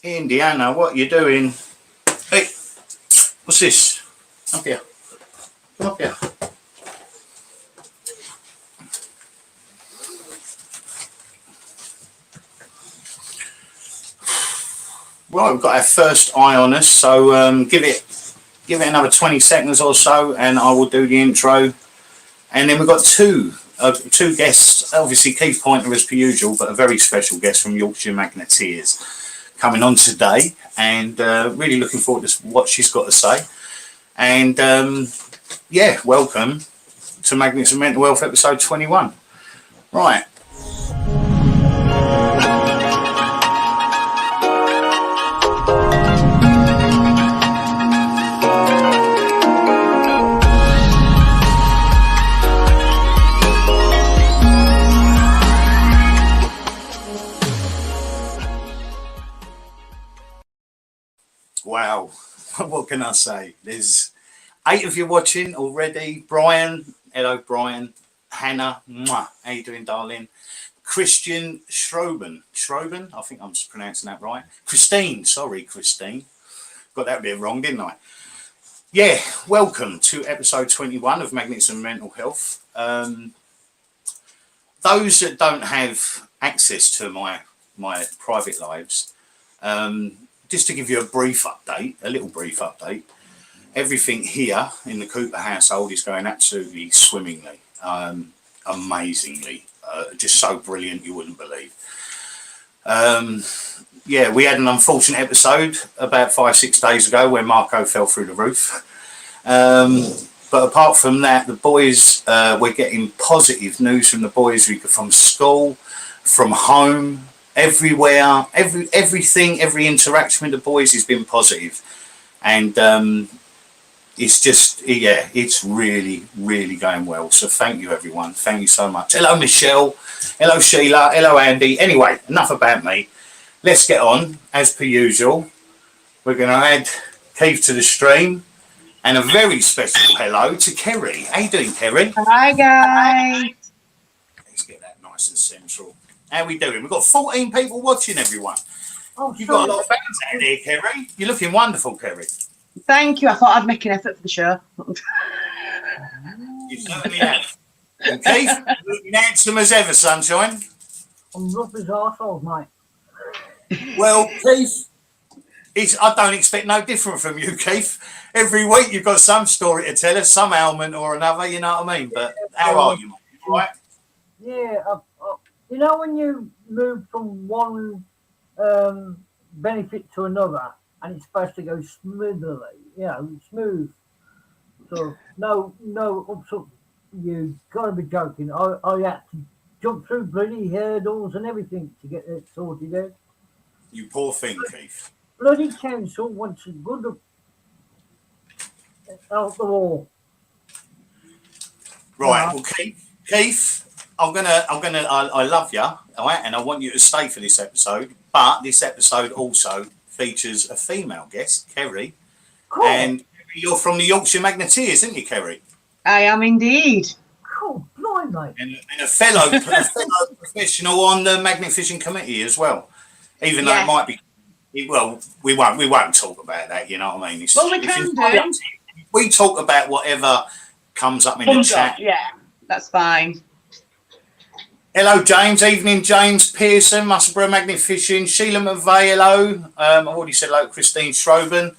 Indiana, what you doing? Hey, what's this? Up here. Come up here. Right, we've got our first eye on us, so give it another 20 seconds or so, and I will do the intro. And then we've got two guests. Obviously, Keith Poynter as per usual, but a very special guest from Yorkshire Magneteers coming on today, and really looking forward to what she's got to say. And yeah, welcome to Magnets and Mental Health episode 21. Right. Wow, what can I say? There's 8 of you watching already. Brian, hello Brian. Hannah, mwah, how you doing, darling? Christian Schroben, I think I'm pronouncing that right. Christine, sorry Christine. Got that bit wrong, didn't I? Yeah, welcome to episode 21 of Magnets and Mental Health. Those that don't have access to my private lives, just to give you a little brief update, everything here in the Cooper household is going absolutely swimmingly, amazingly, just so brilliant you wouldn't believe. Yeah, we had an unfortunate episode about 5-6 days ago when Marco fell through the roof. But apart from that, the boys, we're getting positive news from the boys, from school, from home, everywhere, everything, every interaction with the boys has been positive. And it's just, yeah, it's really, really going well. So thank you, everyone. Thank you so much. Hello, Michelle. Hello, Sheila. Hello, Andy. Anyway, enough about me. Let's get on. As per usual, we're going to add Keith to the stream. And a very special hello to Kerry. How you doing, Kerry? Hi, guys. Let's get that nice and central. How we doing? We've got 14 people watching, everyone. Oh, you've got a lot of fans out there, Kerry. You're looking wonderful, Kerry. Thank you. I thought I'd make an effort for the show. You certainly have. And Keith, looking handsome as ever, sunshine. I'm rough as arsehole, mate. Well, Keith, I don't expect no different from you, Keith. Every week you've got some story to tell us, some ailment or another, you know what I mean? But how are you, mate? All right? Yeah, you know when you move from one benefit to another and it's supposed to go smoothly, smooth. So no ups up. You got to be joking. I had to jump through bloody hurdles and everything to get it sorted out. You poor thing, Keith. Bloody council wants a good out the wall. Right. Well, Keith, I love you, all right, and I want you to stay for this episode. But this episode also features a female guest, Kerry. Cool. And you're from the Yorkshire Magneteers, isn't you, Kerry? I am indeed. Cool, blimey. And a fellow professional on the Magnet Fishing Committee as well. Even though it might be, well, we won't talk about that. You know what I mean? Well, we can do. We talk about whatever comes up in the chat. Yeah, that's fine. Hello, James. Evening, James Pearson, Musselburgh Magnet Fishing. Sheila McVeigh, hello. I've already said hello to Christine Schroben.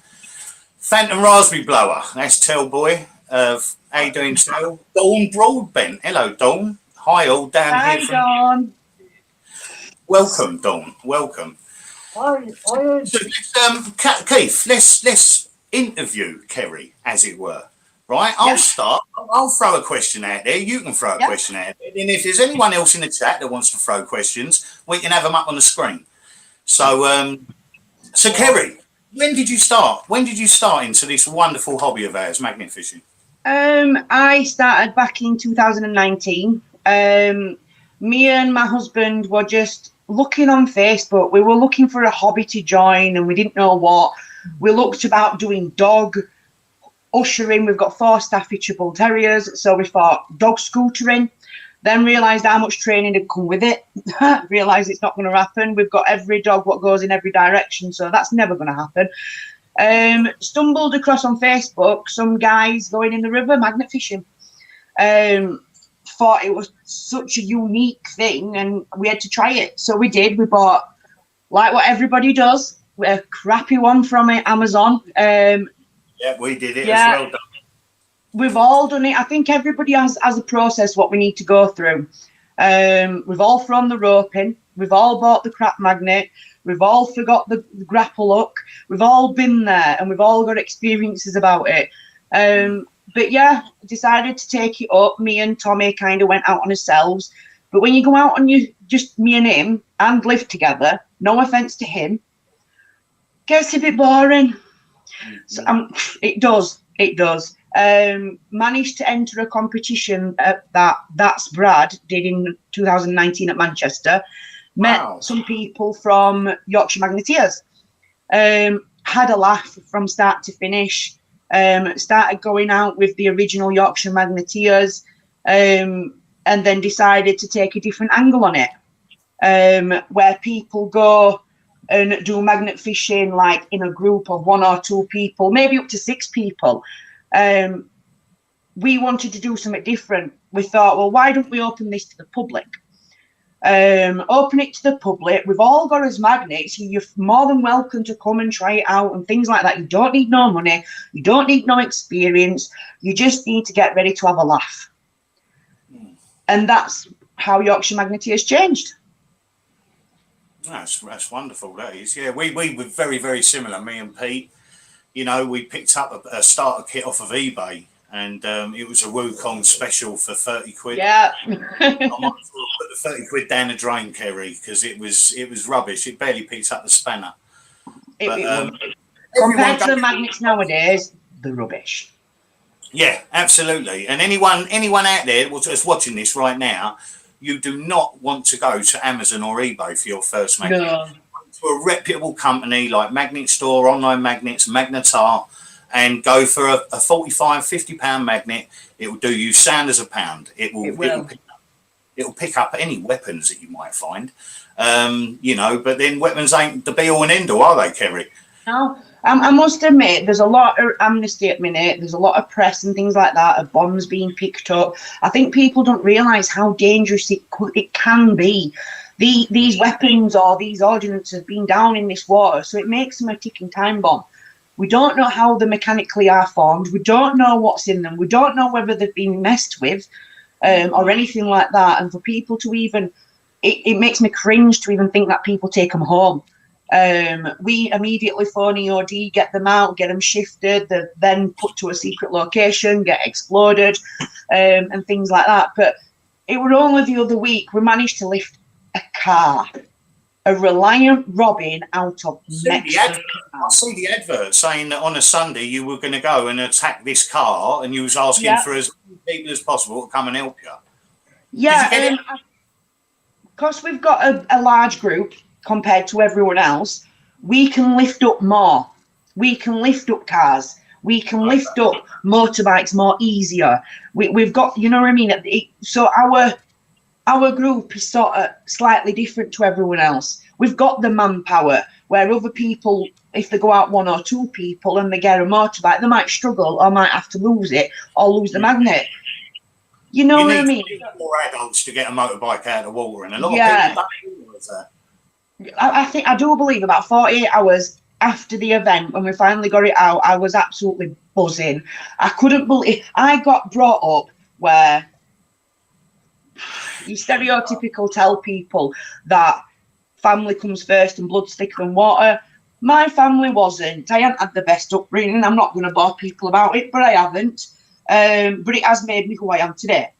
Phantom Raspberry Blower. That's Tell Boy. How you doing, Tell? Dawn Broadbent. Hello, Dawn. Hi, all down here. Hi, Dawn. Welcome, Dawn. Welcome. So, Keith, let's interview Kerry, as it were. Right? I'll start. I'll throw a question out there. You can throw a question out there. And if there's anyone else in the chat that wants to throw questions, we can have them up on the screen. So, Kerry, when did you start? When did you start into this wonderful hobby of ours, magnet fishing? I started back in 2019. Me and my husband were just looking on Facebook. We were looking for a hobby to join and we didn't know what. We looked about doing dog ushering. We've got 4 Staffordshire Bull Terriers, so we thought dog scootering. Then realised how much training had come with it. Realised it's not going to happen. We've got every dog what goes in every direction, so that's never going to happen. Stumbled across on Facebook some guys going in the river magnet fishing. Thought it was such a unique thing, and we had to try it. So we did. We bought, like what everybody does, a crappy one from Amazon. Yeah, we did it as well. We've all done it. I think everybody has a process what we need to go through. We've all thrown the rope in. We've all bought the crap magnet. We've all forgot the grapple hook. We've all been there, and we've all got experiences about it. But yeah, decided to take it up. Me and Tommy kind of went out on ourselves. But when you go out and you just me and him and live together, no offense to him, gets a bit boring. So, it does. Managed to enter a competition that's Brad did in 2019 at Manchester. Met some people from Yorkshire Magneteers. Had a laugh from start to finish. Started going out with the original Yorkshire Magneteers, and then decided to take a different angle on it, where people go and do magnet fishing like in a group of 1 or 2 people, maybe up to 6 people. We wanted to do something different. We thought, well, why don't we open this to the public? Open it to the public. We've all got as magnets. You're more than welcome to come and try it out and things like that. You don't need no money. You don't need no experience. You just need to get ready to have a laugh. And that's how Yorkshire Magneteers changed. That's wonderful, that is. Yeah, we were very, very similar, me and Pete. You know, we picked up a starter kit off of eBay, and it was a Wukong special for 30 quid. Yeah. I might as well put the 30 quid down the drain, Kerry, because it was rubbish. It barely picked up the spanner. Compared to the magnets nowadays, they're rubbish. Yeah, absolutely. And anyone out there that's watching this right now, you do not want to go to Amazon or eBay for your first magnet. No. To a reputable company like Magnet Store, Online Magnets, Magnetar, and go for a £45-50 magnet. It will do you sound as a pound. It will pick up any weapons that you might find. But then weapons ain't the be all and end all, are they, Kerry? No. I must admit, there's a lot of amnesty at minute. There's a lot of press and things like that of bombs being picked up. I think people don't realise how dangerous it can be. These weapons or these ordnance have been down in this water, so it makes them a ticking time bomb. We don't know how they mechanically are formed. We don't know what's in them. We don't know whether they've been messed with or anything like that. And for people to even, it makes me cringe to even think that people take them home. We immediately phone EOD, get them out, get them shifted, they're then put to a secret location, get exploded, and things like that. But it was only the other week we managed to lift a car, a Reliant Robin out of Mexico. I see the advert saying that on a Sunday you were going to go and attack this car, and you was asking for as many people as possible to come and help you. Yeah, because we've got a large group compared to everyone else, we can lift up more. We can lift up cars. We can lift up motorbikes more easier. We've got, you know what I mean? So our group is sort of slightly different to everyone else. We've got the manpower where other people, if they go out 1 or 2 people and they get a motorbike, they might struggle or might have to lose it or lose the magnet. You know what I mean? More adults to get a motorbike out of the water, and a lot of people don't realise that. I do believe about 48 hours after the event, when we finally got it out, I was absolutely buzzing. I couldn't believe I got brought up where you stereotypical tell people that family comes first and blood's thicker than water. My family wasn't. I haven't had the best upbringing. I'm not going to bore people about it, but I haven't. But it has made me who I am today.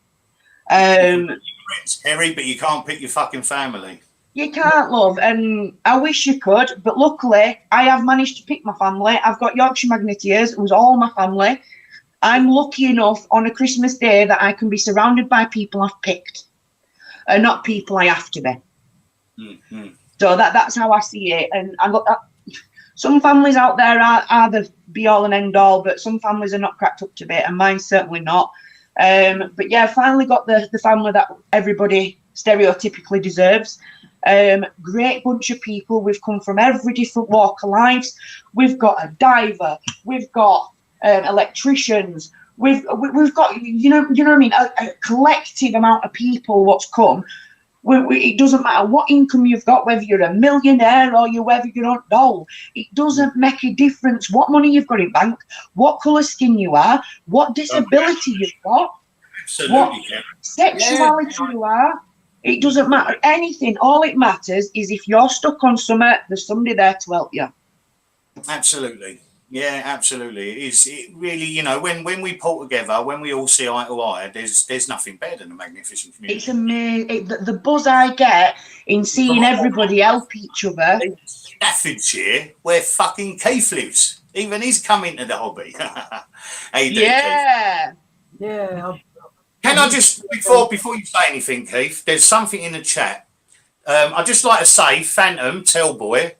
Kerry, but you can't pick your fucking family. You can't, love, and I wish you could, but luckily I have managed to pick my family. I've got Yorkshire Magneteers, it was all my family. I'm lucky enough on a Christmas day that I can be surrounded by people I've picked, and not people I have to be. Mm-hmm. So that's how I see it. And Some families out there are the be all and end all, but some families are not cracked up to bit, and mine's certainly not. But yeah, finally got the family that everybody stereotypically deserves. Great bunch of people. We've come from every different walk of life. We've got a diver. We've got electricians. We've got you know what I mean. A collective amount of people. What's come. It doesn't matter what income you've got, whether you're a millionaire or whether you're on dole. It doesn't make a difference what money you've got in bank, what colour skin you are, what disability you've got, what sexuality you are. It doesn't matter anything. All it matters is if you're stuck on something, there's somebody there to help you. Absolutely. Yeah, absolutely. It really, you know, when we pull together, when we all see eye to eye, there's nothing better than a magnificent community. It's amazing. The buzz I get in seeing everybody help each other. Staffordshire, where fucking Keith lives. Even he's come into the hobby. How you doing, Yeah. Keith? Yeah. Can I just, before you say anything, Keith, there's something in the chat. I'd just like to say, Phantom, Tellboy,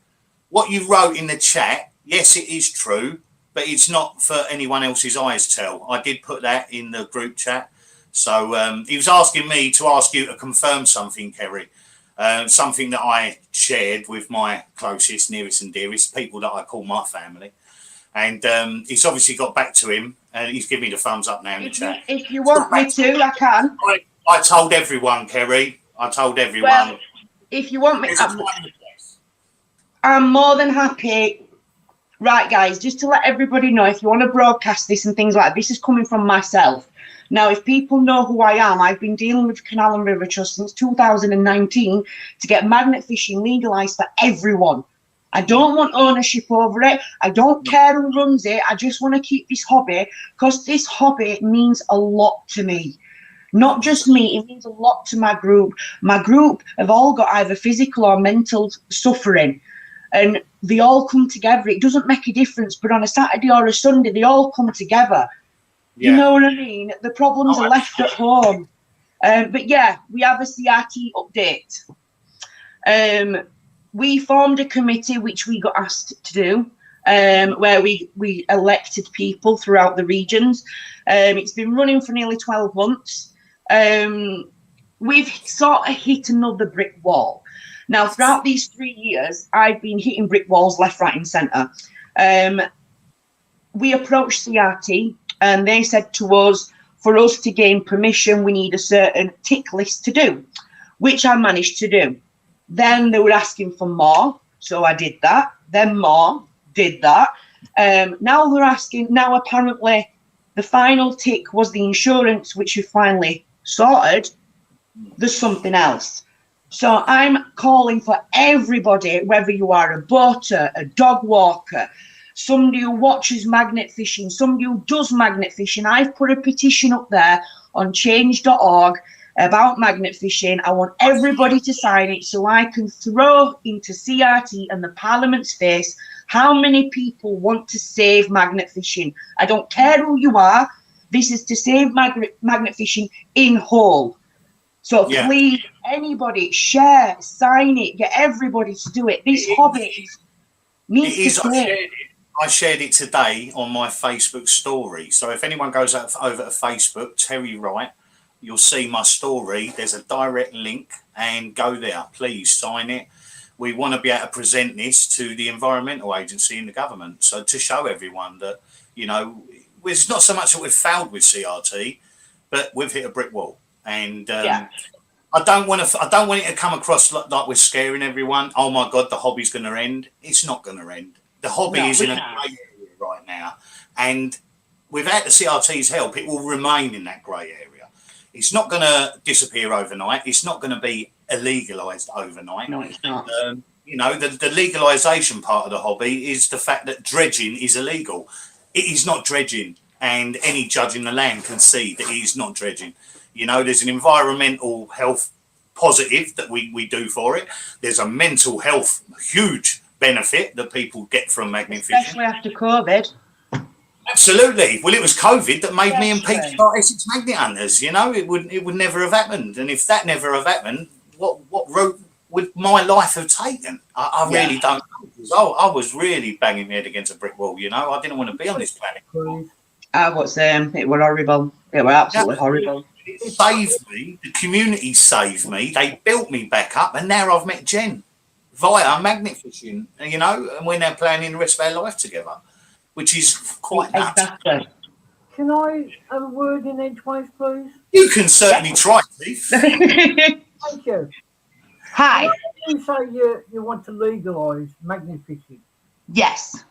what you wrote in the chat, yes, it is true, but it's not for anyone else's eyes tell. I did put that in the group chat. So he was asking me to ask you to confirm something, Kerry. Something that I shared with my closest, nearest and dearest, people that I call my family. And he's obviously got back to him, and he's giving me the thumbs up now in the chat. If you want me to, I can. I told everyone, Kerry. I told everyone. Well, if you want me, I'm more than happy. Right, guys, just to let everybody know, if you want to broadcast this and things like that, this is coming from myself. Now, if people know who I am, I've been dealing with Canal and River Trust since 2019 to get magnet fishing legalised for everyone. I don't want ownership over it. I don't care who runs it. I just want to keep this hobby because this hobby means a lot to me. Not just me, it means a lot to my group. My group have all got either physical or mental suffering. And they all come together. It doesn't make a difference, but on a Saturday or a Sunday, they all come together. Yeah. You know what I mean? The problems are left at home. But yeah, we have a CRT update. We formed a committee, which we got asked to do, where we elected people throughout the regions. It's been running for nearly 12 months. We've sort of hit another brick wall. Now, throughout these 3 years, I've been hitting brick walls left, right and centre. We approached CRT and they said to us, for us to gain permission, we need a certain tick list to do, which I managed to do. Then they were asking for more, so I did that. Then more, did that. Now they're asking, now apparently the final tick was the insurance, which we finally sorted. There's something else. So I'm calling for everybody, whether you are a boater, a dog walker, somebody who watches magnet fishing, somebody who does magnet fishing. I've put a petition up there on change.org about magnet fishing. I want everybody to sign it so I can throw into CRT and the Parliament's face how many people want to save magnet fishing. I don't care who you are. This is to save magnet fishing in whole. So please, anybody, share, sign it, get everybody to do it. This hobby needs to stay. I shared it today on my Facebook story. So if anyone goes over to Facebook, Terry Wright, you'll see my story. There's a direct link and go there. Please sign it. We want to be able to present this to the environmental agency and the government. So to show everyone that, you know, it's not so much that we've failed with CRT, but we've hit a brick wall. And I don't want it to come across like we're scaring everyone. Oh my God, the hobby's going to end. It's not going to end. The hobby is in a grey area right now, and without the CRT's help, it will remain in that grey area. It's not going to disappear overnight. It's not going to be illegalised overnight. No, it's not. You know, the legalisation part of the hobby is the fact that dredging is illegal. It is not dredging, and any judge in the land can see that it is not dredging. You know, there's an environmental health positive that we do for it. There's a mental health huge benefit that people get from magnet fishing. Especially after COVID. Absolutely. Well, it was COVID that made me and Pete start Essex Magnet Hunters. You know, it would never have happened. And if that never have happened, what road would my life have taken? I really don't know. I was really banging my head against a brick wall, you know. I didn't want to be on this planet. Please. I was it were horrible. It were absolutely horrible. It saved me. The community saved me. They built me back up, and now I've met Jen via magnet fishing, you know, and we're now planning the rest of our life together, which is quite nuts. Exactly. Can I have a word in edgeways, please? You can certainly try, Keith. Thank you. Hi. You say you want to legalise magnet fishing. Yes.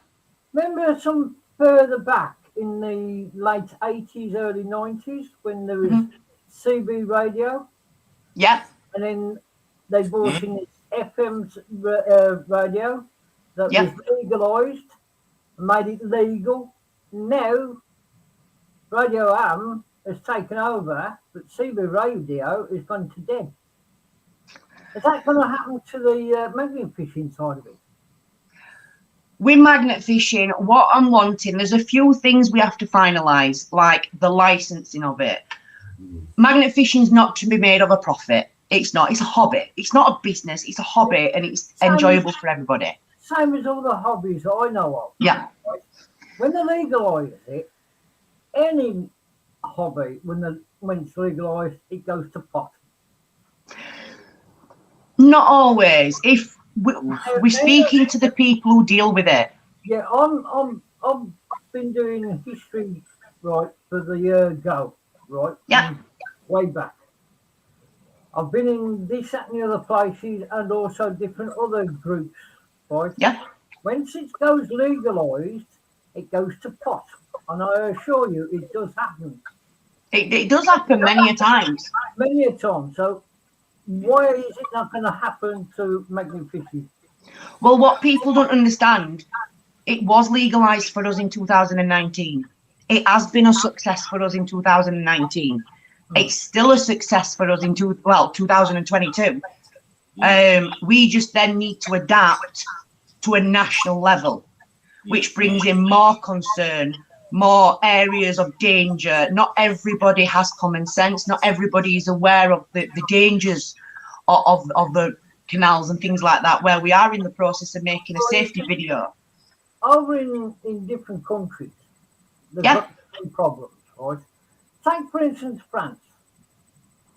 Remember some further back in the late 80s, early 90s when there was CB radio? Yeah. And then they brought in this FM radio that was legalised, made it legal. Now, Radio Am has taken over, but CB radio has gone to dead. Is that going to happen to the magnet fishing side of it? With magnet fishing, what I'm wanting, there's a few things we have to finalise, like the licensing of it. Magnet fishing is not to be made of a profit. It's not. It's a hobby. It's not a business. It's a hobby, and it's enjoyable for everybody. Same as all the hobbies that I know of. Yeah. When they legalise it, any hobby, when it's legalised, it goes to pot. Not always. If we're speaking to the people who deal with it. Yeah, I've been doing history, right, for the year ago, right? Yeah. Way back. I've been in this, that, and the other places, and also different other groups, right? Yeah. Once it goes legalised, it goes to pot, and I assure you, it does happen. It does happen many a times. Many a time. So why is it not going to happen to magnet fishing? Well, what people don't understand, it was legalised for us in 2019. It has been a success for us in 2019. It's still a success for us in 2022. We just then need to adapt to a national level, which brings in more concern, more areas of danger. Not everybody has common sense. Not everybody is aware of the dangers of the canals and things like that, where we are in the process of making a safety video. Over in different countries, they've got the same problems, right? Take, for instance, France.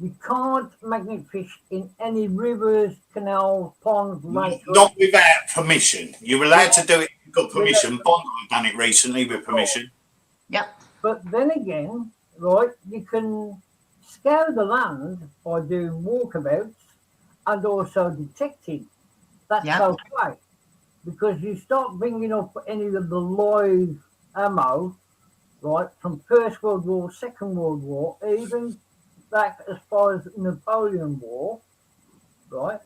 You can't magnet fish in any rivers, canals, ponds, lakes. Not without permission. You're allowed to do it. You've got permission. Bond have done it recently with permission. Yeah. But then again, right, you can scour the land by doing walkabouts and also detecting. That's okay. Because you start bringing up any of the live ammo, right, from First World War, Second World War, even back as far as Napoleon War, right,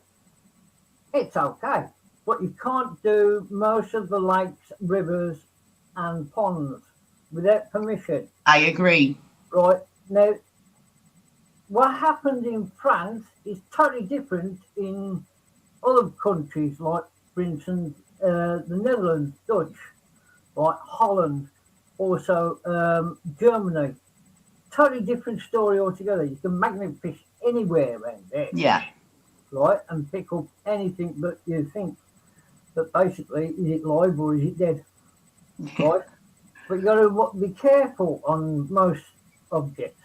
it's okay. But you can't do most of the lakes, rivers and ponds without permission. I agree. Right. Now, what happened in France is totally different in other countries, like, for instance, the Netherlands, Dutch, like Holland, also Germany. Totally different story altogether. You can magnet fish anywhere around there. Yeah. Right, and pick up anything that you think. But basically, is it live or is it dead? Right? But you got to be careful on most objects.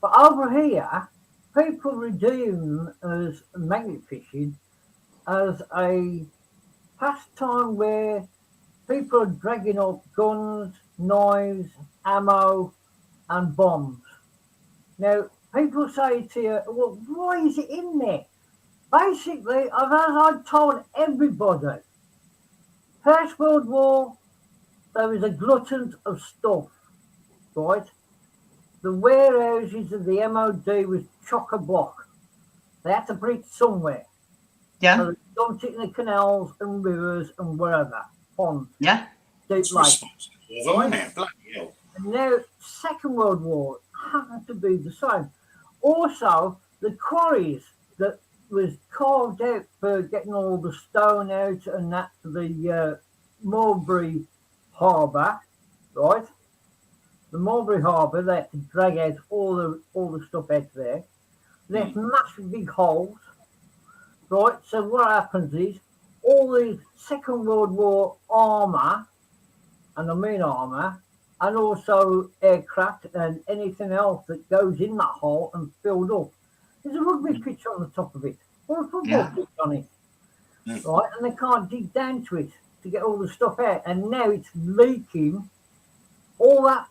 But over here, people redeem as magnet fishing as a pastime where people are dragging up guns, knives, ammo, and bombs. Now, people say to you, well, why is it in there? Basically, as I've told everybody, First World War, there was a glutton of stuff, right? The warehouses of the MOD was chock-a-block. They had to put it somewhere. Yeah. So they dumped it in the canals and rivers and wherever, ponds. Yeah. Deep lakes. And And now, Second World War happened to be the same. Also, the quarries that was carved out for getting all the stone out and that to the Mulberry Harbour, right? The Mulberry Harbour, they had to drag out all the stuff out there. There's massive big holes, right? So what happens is all the Second World War armour, and I mean armour, and also aircraft and anything else that goes in that hole and filled up. There's a rugby pitch on the top of it, or a football pitch on it, right? And they can't dig down to it to get all the stuff out. And now it's leaking. All that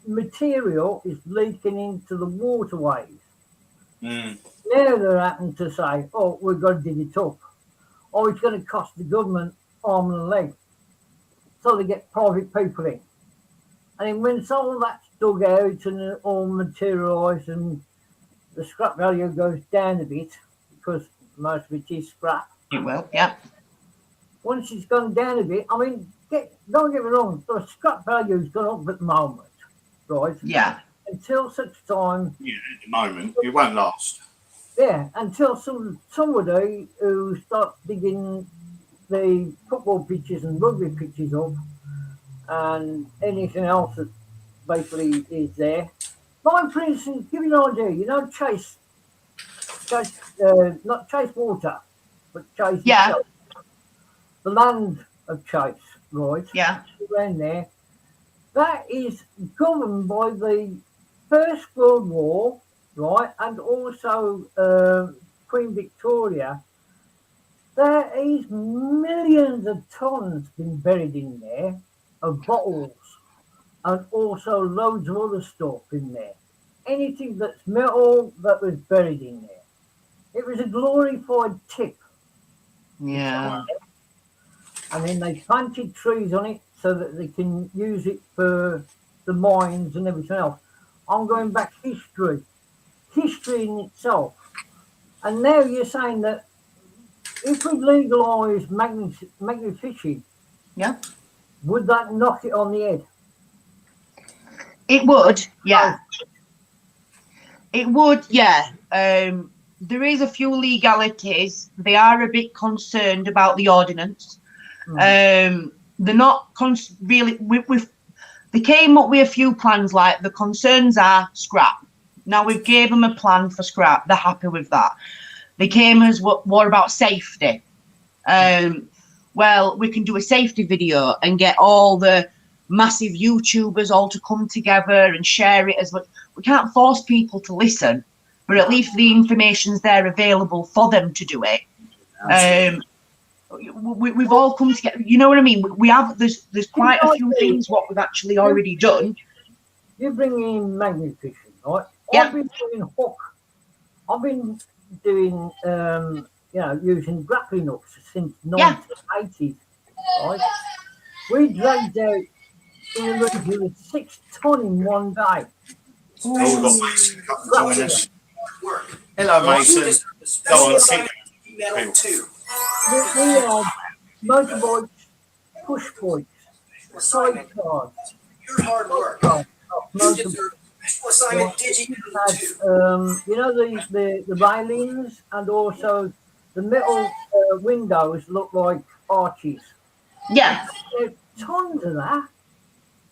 material is leaking into the waterways. Now they're having to say, oh, we've got to dig it up. Or it's going to cost the government arm and a leg. So they get private people in. And then when all that's dug out and it all materialised and the scrap value goes down a bit, because most of it is scrap. It will, yeah. Once it's gone down a bit, I mean, don't get me wrong, the scrap value's gone up at the moment, right? Yeah. Until such time. Yeah, at the moment, it won't last. Yeah, until somebody who starts digging the football pitches and rugby pitches up and anything else that basically is there. Like, for instance, give you an idea, you know, not Chase Water, but Chase itself. The land of Chase, right? Yeah. Around there. That is governed by the First World War, right? And also Queen Victoria. There is millions of tons been buried in there of bottles and also loads of other stuff in there. Anything that's metal that was buried in there. It was a glorified tip. Yeah. And then they planted trees on it so that they can use it for the mines and everything else. I'm going back history in itself. And now you're saying that if we legalise magnet fishing, Yeah. would that knock it on the head? It would, yeah. It would, yeah. There is a few legalities. They are a bit concerned about the ordinance. They're not really. They came up with a few plans. Like the concerns are scrap. Now we've gave them a plan for scrap. They're happy with that. They came as what about safety? Well, we can do a safety video and get all the massive YouTubers all to come together and share it as much. We can't force people to listen, but at least the information's there available for them to do it. We've all come together. You know what I mean? We have. There's quite a few things what we've actually already done. You bring in magnet fishing, right? Yeah. I've been doing hook. I've been doing using grappling hooks since 1980s, right? We dragged out in the region of 6 ton in one day. Oh, we've got Mason joining us. Hello, Mason. Go on, sit. We have motorbikes, push bikes, sidecars. Your hard work. You deserve special assignment Digi 2. You know the railings and also the metal windows look like arches. Yeah. There's tons of that.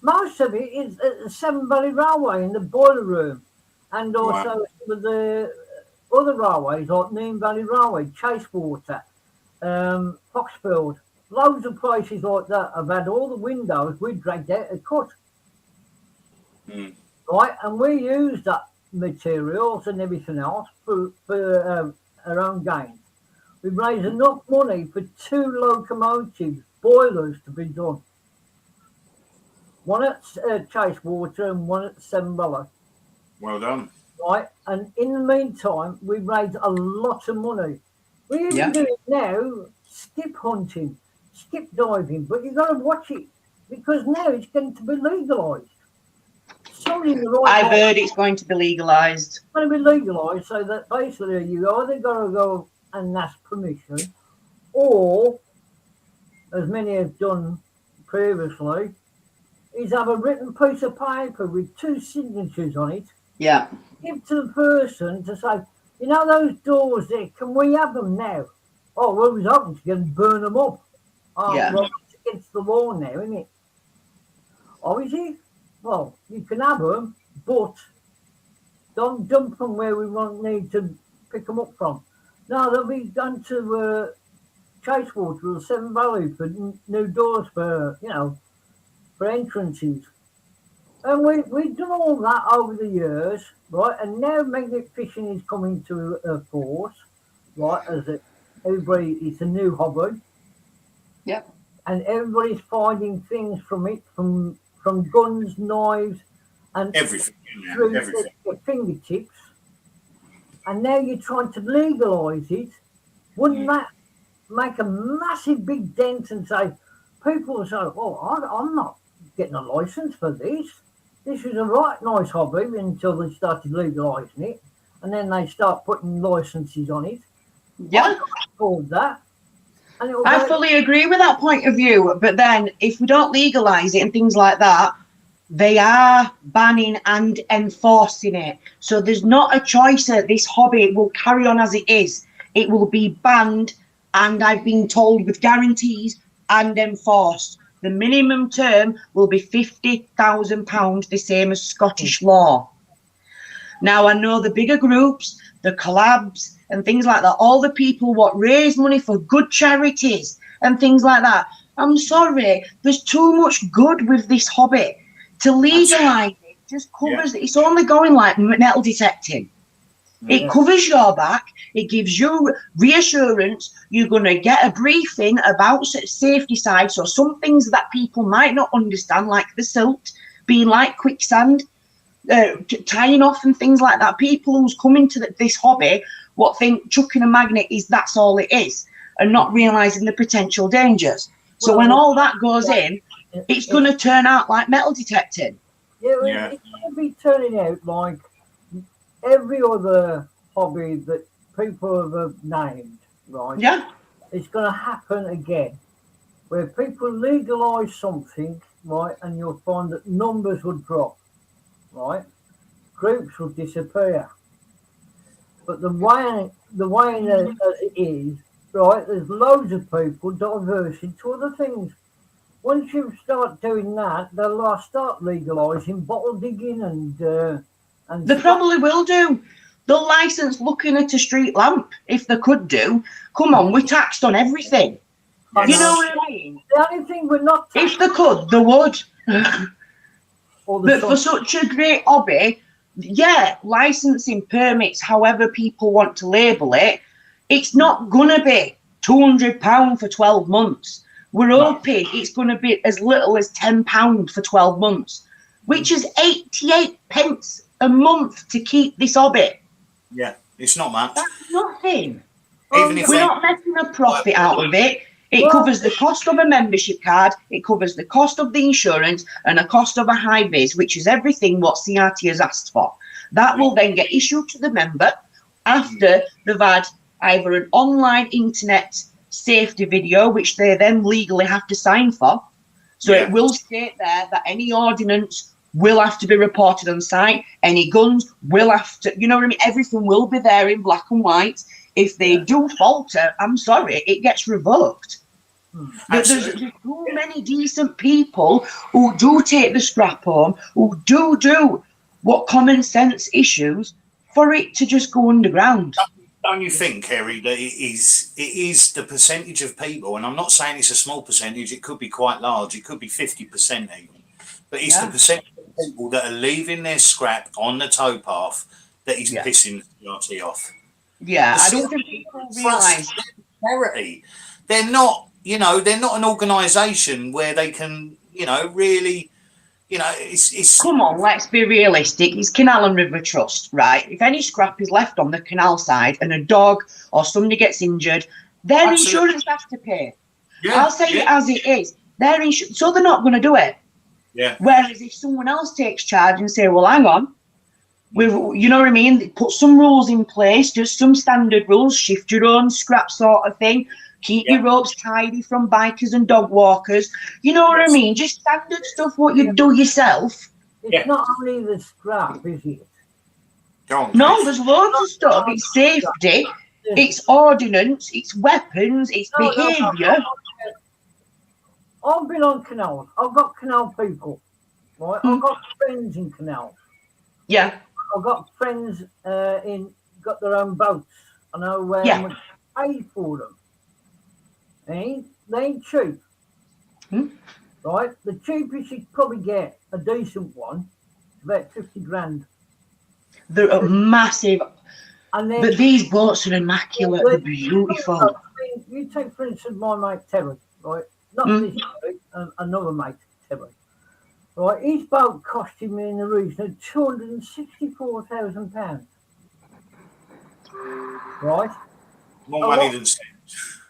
Most of it is at the Seven Valley Railway in the boiler room, and also with the other railways like Neem Valley Railway, Chasewater, Foxfield, loads of places like that have had all the windows we dragged out and cut. Right, and we use that materials and everything else for our own gains. We've raised enough money for 2 locomotive boilers to be done. One at Chasewater and one at Seven Valley. Well done. Right, and in the meantime, we've raised a lot of money. We're even doing now skip hunting, skip diving, but you've got to watch it because now it's going to be legalised. I've heard it's going to be legalised. It's going to be legalised so that basically you either got to go and ask permission, or, as many have done previously, is have a written piece of paper with 2 signatures on it. Yeah. Give to the person to say, you know those doors there, can we have them now? Oh, well, we was hoping to get and burn them up. Oh, Yeah. well, it's against the law now, isn't it? Oh, is it? Well, you can have them, but don't dump them where we won't need to pick them up from. No, they'll be done to Chasewater or Severn Valley for new doors for, for entrances. And we've done all that over the years, right? And now magnet fishing is coming to a force, right? Everybody, it's a new hobby. Yep. And everybody's finding things from it, from guns, knives, and Everything. through Everything. their fingertips. And now you're trying to legalise it. Wouldn't that make a massive big dent and say, people will say, oh, I'm not getting a licence for this. This was a right nice hobby until they started legalising it. And then they start putting licences on it. Yeah. I can't afford that. And I fully agree with that point of view. But then if we don't legalise it and things like that, they are banning and enforcing it. So there's not a choice that this hobby will carry on as it is. It will be banned, and I've been told with guarantees and enforced. The minimum term will be £50,000, the same as Scottish law. Now, I know the bigger groups, the collabs and things like that, all the people what raise money for good charities and things like that. I'm sorry, there's too much good with this hobby. To legalise it just covers, it's only going like metal detecting. It covers your back. It gives you reassurance. You're going to get a briefing about safety side. So some things that people might not understand, like the silt, being like quicksand, tying off and things like that. People who's coming to this hobby, what think chucking a magnet is that's all it is, and not realising the potential dangers. So when all that goes in, it's going to turn out like metal detecting. Yeah, it's going to be turning out like every other hobby that people have named, right? Yeah. It's going to happen again, where people legalise something, right, and you'll find that numbers will drop, right? Groups will disappear. But the way as it is, right, there's loads of people diverting to other things. Once you start doing that, they'll start legalising bottle digging and they probably will do. They'll license looking at a street lamp if they could do. Come on, we're taxed on everything. You know what I mean? The only thing we're not if they could, they would. But for such a great hobby, yeah, licensing permits, however people want to label it, it's not gonna be £200 for 12 months. We're hoping it's going to be as little as £10 for 12 months, which is 88 pence a month to keep this hobby. Yeah, it's not much. That's nothing. Even if we're not making a profit out of it. It covers the cost of a membership card, it covers the cost of the insurance and a cost of a high vis, which is everything what CRT has asked for. That will then get issued to the member after they've had either an online internet safety video, which they then legally have to sign for. So it will state there that any ordnance will have to be reported on site. Any guns will have to, you know what I mean? Everything will be there in black and white. If they do falter, I'm sorry, it gets revoked. There's too many decent people who do take the scrap home, who do what common sense issues for it to just go underground. Don't you think, Kerry, that it is the percentage of people, and I'm not saying it's a small percentage, it could be quite large, it could be 50% even, but it's the percentage of people that are leaving their scrap on the towpath that is pissing the CRT off. Yeah, I don't think people realise charity. They're not, they're not an organisation where they can, really, it's come on, let's be realistic. It's Canal and River Trust, right? If any scrap is left on the canal side and a dog or somebody gets injured, their insurance has to pay. I'll say it as it is. So they're not going to do it. Yeah. Whereas if someone else takes charge and say, well, hang on, you know what I mean? Put some rules in place, just some standard rules, shift your own scrap sort of thing. Keep your ropes tidy from bikers and dog walkers. You know what I mean? Just standard stuff, what you do yourself. It's not only the scrap, is it? No, there's loads of stuff. It's safety, it's ordnance, it's weapons, it's behaviour. I've been on canals. I've got canal people, right? I've got friends in canals. Yeah. I've got friends got their own boats. I know where much pay for them. They ain't cheap. Right? The cheapest you probably get a decent one, about 50 grand. They're massive. And then, But these boats are immaculate. They're beautiful. I mean, you take, for instance, my mate Terry, right? Not this Terry, another mate Terry. Right? His boat costed me in the region of £264,000. Right? More money than sense.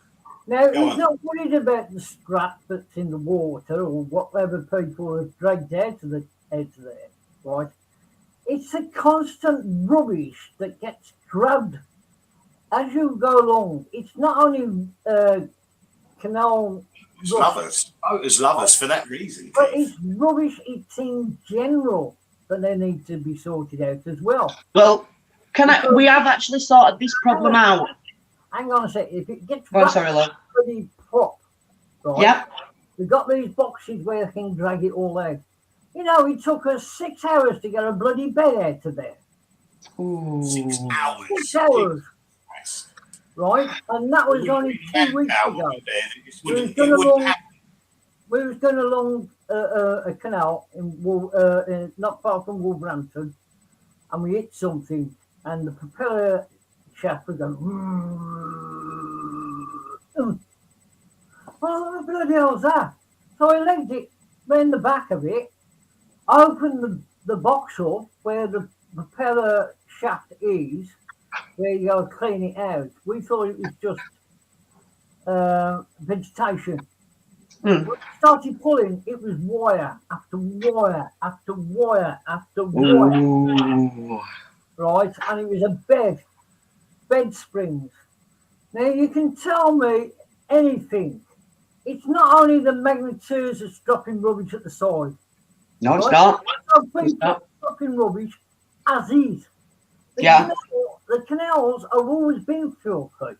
Now, Go he's on. not worried about the scrap that's in the water or whatever people have dragged out of there, right? It's the constant rubbish that gets grabbed as you go along. It's not only canal It's rust, lovers. Boaters love us for that reason. but Keith. it's rubbish. It's in general that they need to be sorted out as well. Well, we have actually sorted this problem out. Hang on a sec. If it gets Oh, sorry, love. pretty prop, right? Yep. We've got these boxes where they can drag it all out. You know, it took us 6 hours to get a bloody bed out of there. Ooh. 6 hours. 6 hours, Christ. right? And that was only 2 weeks ago. We was It going wouldn't along, happen. a canal in not far from Wolverhampton, and we hit something, and the propeller shaft was going. What the bloody hell's that? So I legged it round the back of it, opened the box up where the propeller shaft is, where you go clean it out. We thought it was just vegetation. When we started pulling, it was wire after wire after wire after wire. Ooh. Right? And it was a bed springs. Now you can tell me anything. It's not only the magneteers that's dropping rubbish at the side. No, it's right? not. Some It's people not. dropping rubbish as is. Yeah. The canals have always been filthy.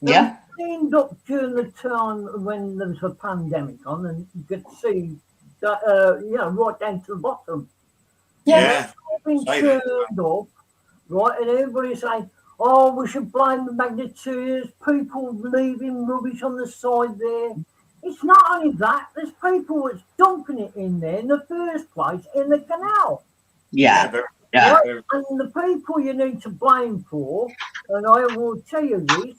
Yeah. Cleaned up during the time when there was a pandemic on, and you could see that, right down to the bottom. Yeah. It's been Say that. turned up, right? And everybody's saying, "Oh, we should blame the magneteers." People leaving rubbish on the side there. It's not only that. There's people that's dumping it in there in the first place in the canal. Yeah. very- Yeah. Right? And the people you need to blame for, and I will tell you this,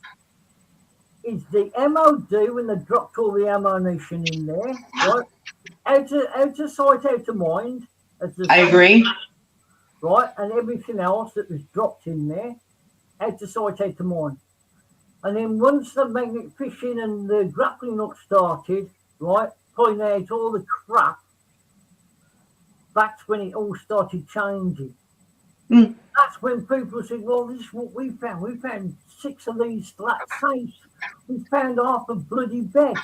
is the MOD when they dropped all the ammunition in there, right? Out of sight, out of mind. As the I saying, agree. Right, and everything else that was dropped in there, out of sight, out of mind. And then once the magnet fishing and the grappling hook started, right, pulling out all the crap, that's when it all started changing. That's when people said, "Well, this is what we found. We found 6 of these flat safes. We found half a bloody bed."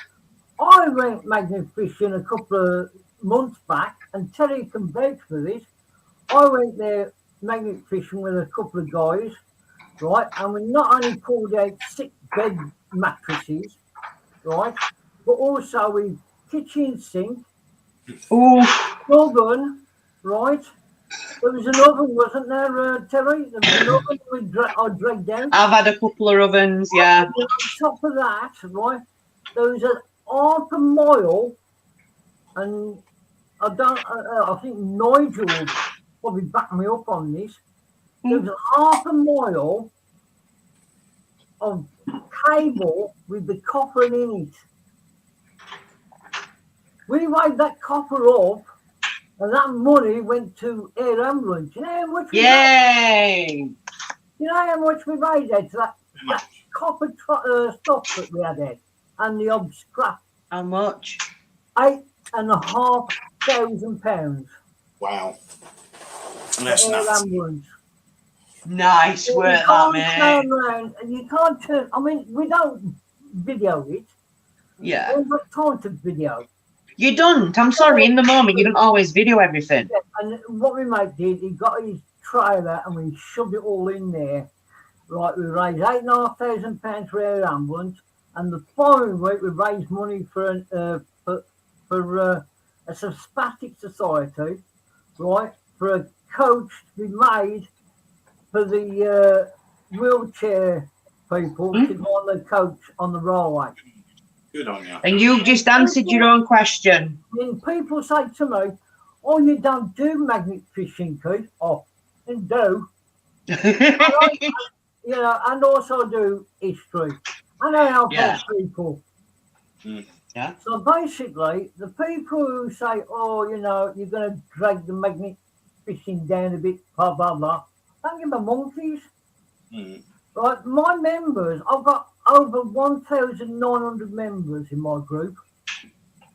I went magnet fishing a couple of months back, and Terry can vouch for this. I went there magnet fishing with a couple of guys, right, and we not only pulled out 6 bed mattresses, right, but also we kitchen sink, Ooh. oven, right. There was an oven, wasn't there, Terry? There was an oven I dragged down. I've had a couple of ovens, yeah. And on top of that, right, there was a half a mile, and I think Nigel will probably back me up on this. There was half a mile of cable with the copper in it. We weighed that copper up, and that money went to air ambulance. You know how much? Yay! You know how much we made out of that copper stuff that we had there, and the odd scrap? How much? £8,500. Wow. And that's air nuts. ambulance. Nice You work, that, can't mate. turn around, and you can't turn. I mean, we don't video it. Yeah. We've got time to video. You don't. I'm sorry. In the moment, you don't always video everything. Yeah, and what we mate did, he got his trailer and we shoved it all in there. Right, we raised £8,500 for air ambulance, and the following week we raised money for a spastic society, right, for a coach to be made for the wheelchair people to go on the coach on the railway. Good on you. And you've just answered your own question. When people say to me, "Oh, you don't do magnet fishing, Keith?" Oh, and do. You know, and also do history. And I help Yeah. people. Yeah. So basically, the people who say, "Oh, you know, you're going to drag the magnet fishing down a bit," blah blah blah, don't give a monkeys. Right, my members, I've got over 1,900 members in my group,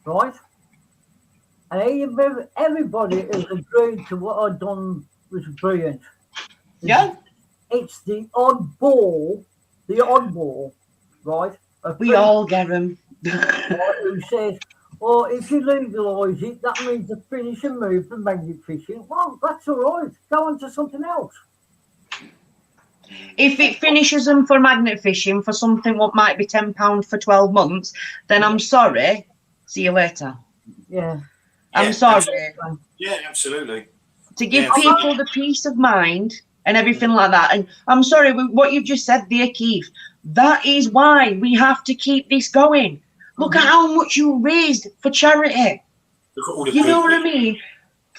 right? And everybody has agreed to what I've done was brilliant. Yeah. It's the oddball, right? We all get them. Who says, "Well, if you legalise it, that means to finish and move for magnet fishing." Well, that's all right. Go on to something else. If it finishes them for magnet fishing for something what might be £10 for 12 months, then I'm sorry. See you later. Yeah. I'm sorry. Yeah, absolutely. To give people the peace of mind and everything like that. And I'm sorry, what you've just said there, Keith, that is why we have to keep this going. Look at how much you raised for charity. Look at all the You know people. what I mean?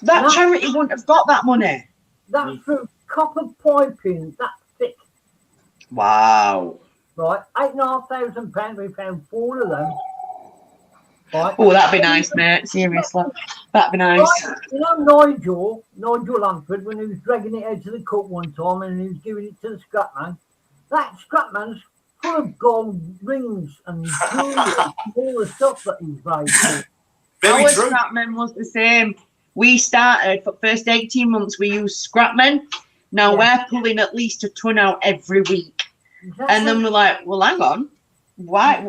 That charity wouldn't have got that money. That's through copper piping, that thick. Wow. Right, £8,500. We found 4 of them. Right. Oh, that'd be nice, mate. Seriously. That'd be nice. Right. You know Nigel Lampford, when he was dragging it out to the cut one time and he was giving it to the scrapman, that scrapman's full of gold rings and jewelry and all the stuff that he's raised. Our scrapmen was the same. We started, for the first 18 months, we used scrapmen. Now we're pulling at least a ton out every week. Exactly. And then we're like, well, hang on. Why?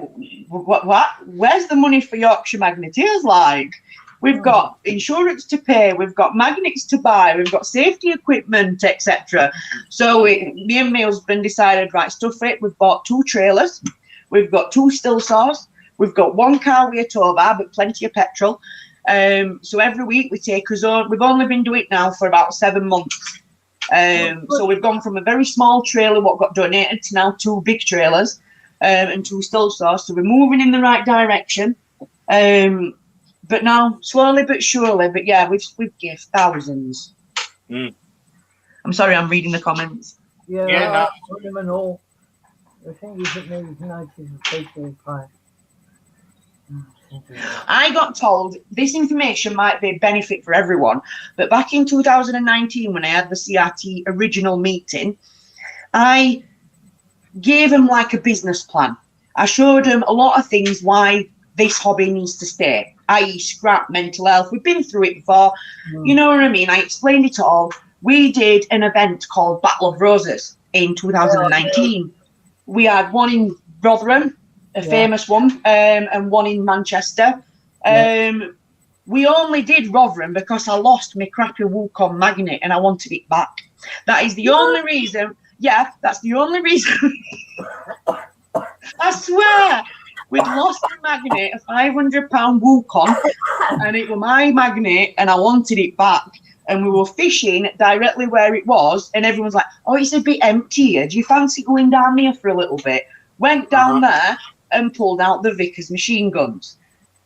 What? Where's the money for Yorkshire Magneteers? Like, we've got insurance to pay, we've got magnets to buy, we've got safety equipment, etc. So me and my husband decided, right, stuff it. We've bought 2 trailers, we've got 2 still saws, we've got 1 car with a tow bar, but plenty of petrol. So every week we take us on. We've only been doing it now for about 7 months. So we've gone from a very small trailer, what got donated, to now 2 big trailers. And 2 still saws, so we're moving in the right direction. But now, slowly but surely, but yeah, we've given thousands. I'm sorry, I'm reading the comments. Yeah, no. All. The thing is that there's notice of people price. I got told this information might be a benefit for everyone, but back in 2019, when I had the CRT original meeting, I gave them like a business plan. I showed them a lot of things why this hobby needs to stay, i.e. scrap, mental health. We've been through it before. You know what I mean? I explained it all. We did an event called Battle of Roses in 2019. We had one in Rotherham, a famous one, and one in Manchester. We only did Rotherham because I lost my crappy Wukon magnet and I wanted it back. That is the only reason. Yeah, that's the only reason. I swear, we'd lost a magnet, a £500 Wukon, and it was my magnet, and I wanted it back. And we were fishing directly where it was, and everyone's like, "Oh, it's a bit empty here. Do you fancy going down there for a little bit?" Went down there and pulled out the Vickers machine guns.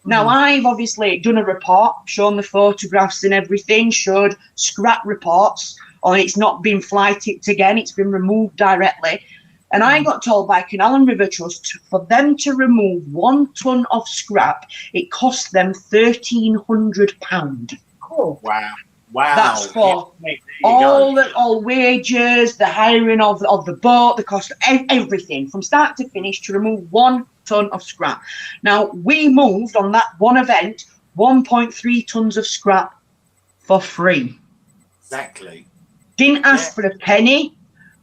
Now, I've obviously done a report, shown the photographs and everything, showed scrap reports on it's not been fly tipped again, it's been removed directly. And I got told by Canal River Trust for them to remove 1 ton of scrap, it cost them £1,300. Cool. Wow. That's for all wages, the hiring of the boat, the cost of everything from start to finish to remove 1 ton of scrap. Now, we moved on that one event 1.3 tons of scrap for free. Exactly. Didn't ask for a penny.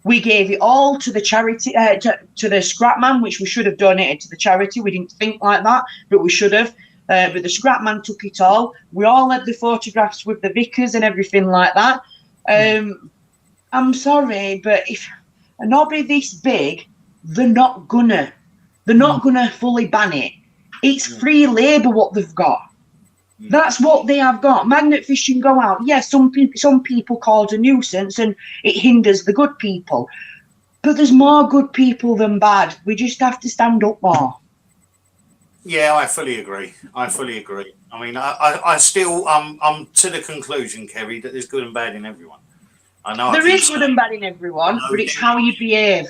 We gave it all to the charity, to the scrap man, which we should have donated to the charity. We didn't think like that, but we should have. But the scrap man took it all. We all had the photographs with the Vickers and everything like that. I'm sorry, but if an hobby this big, they're not gonna fully ban it. It's free labour what they've got. That's what they have got. Magnet fishing go out. Yes, some people cause a nuisance and it hinders the good people. But there's more good people than bad. We just have to stand up more. Yeah, I fully agree. I fully agree. I mean, I still, I'm to the conclusion, Kerry, that there's good and bad in everyone. I know I There keep is good saying, and bad in I everyone, know but it's how you behave.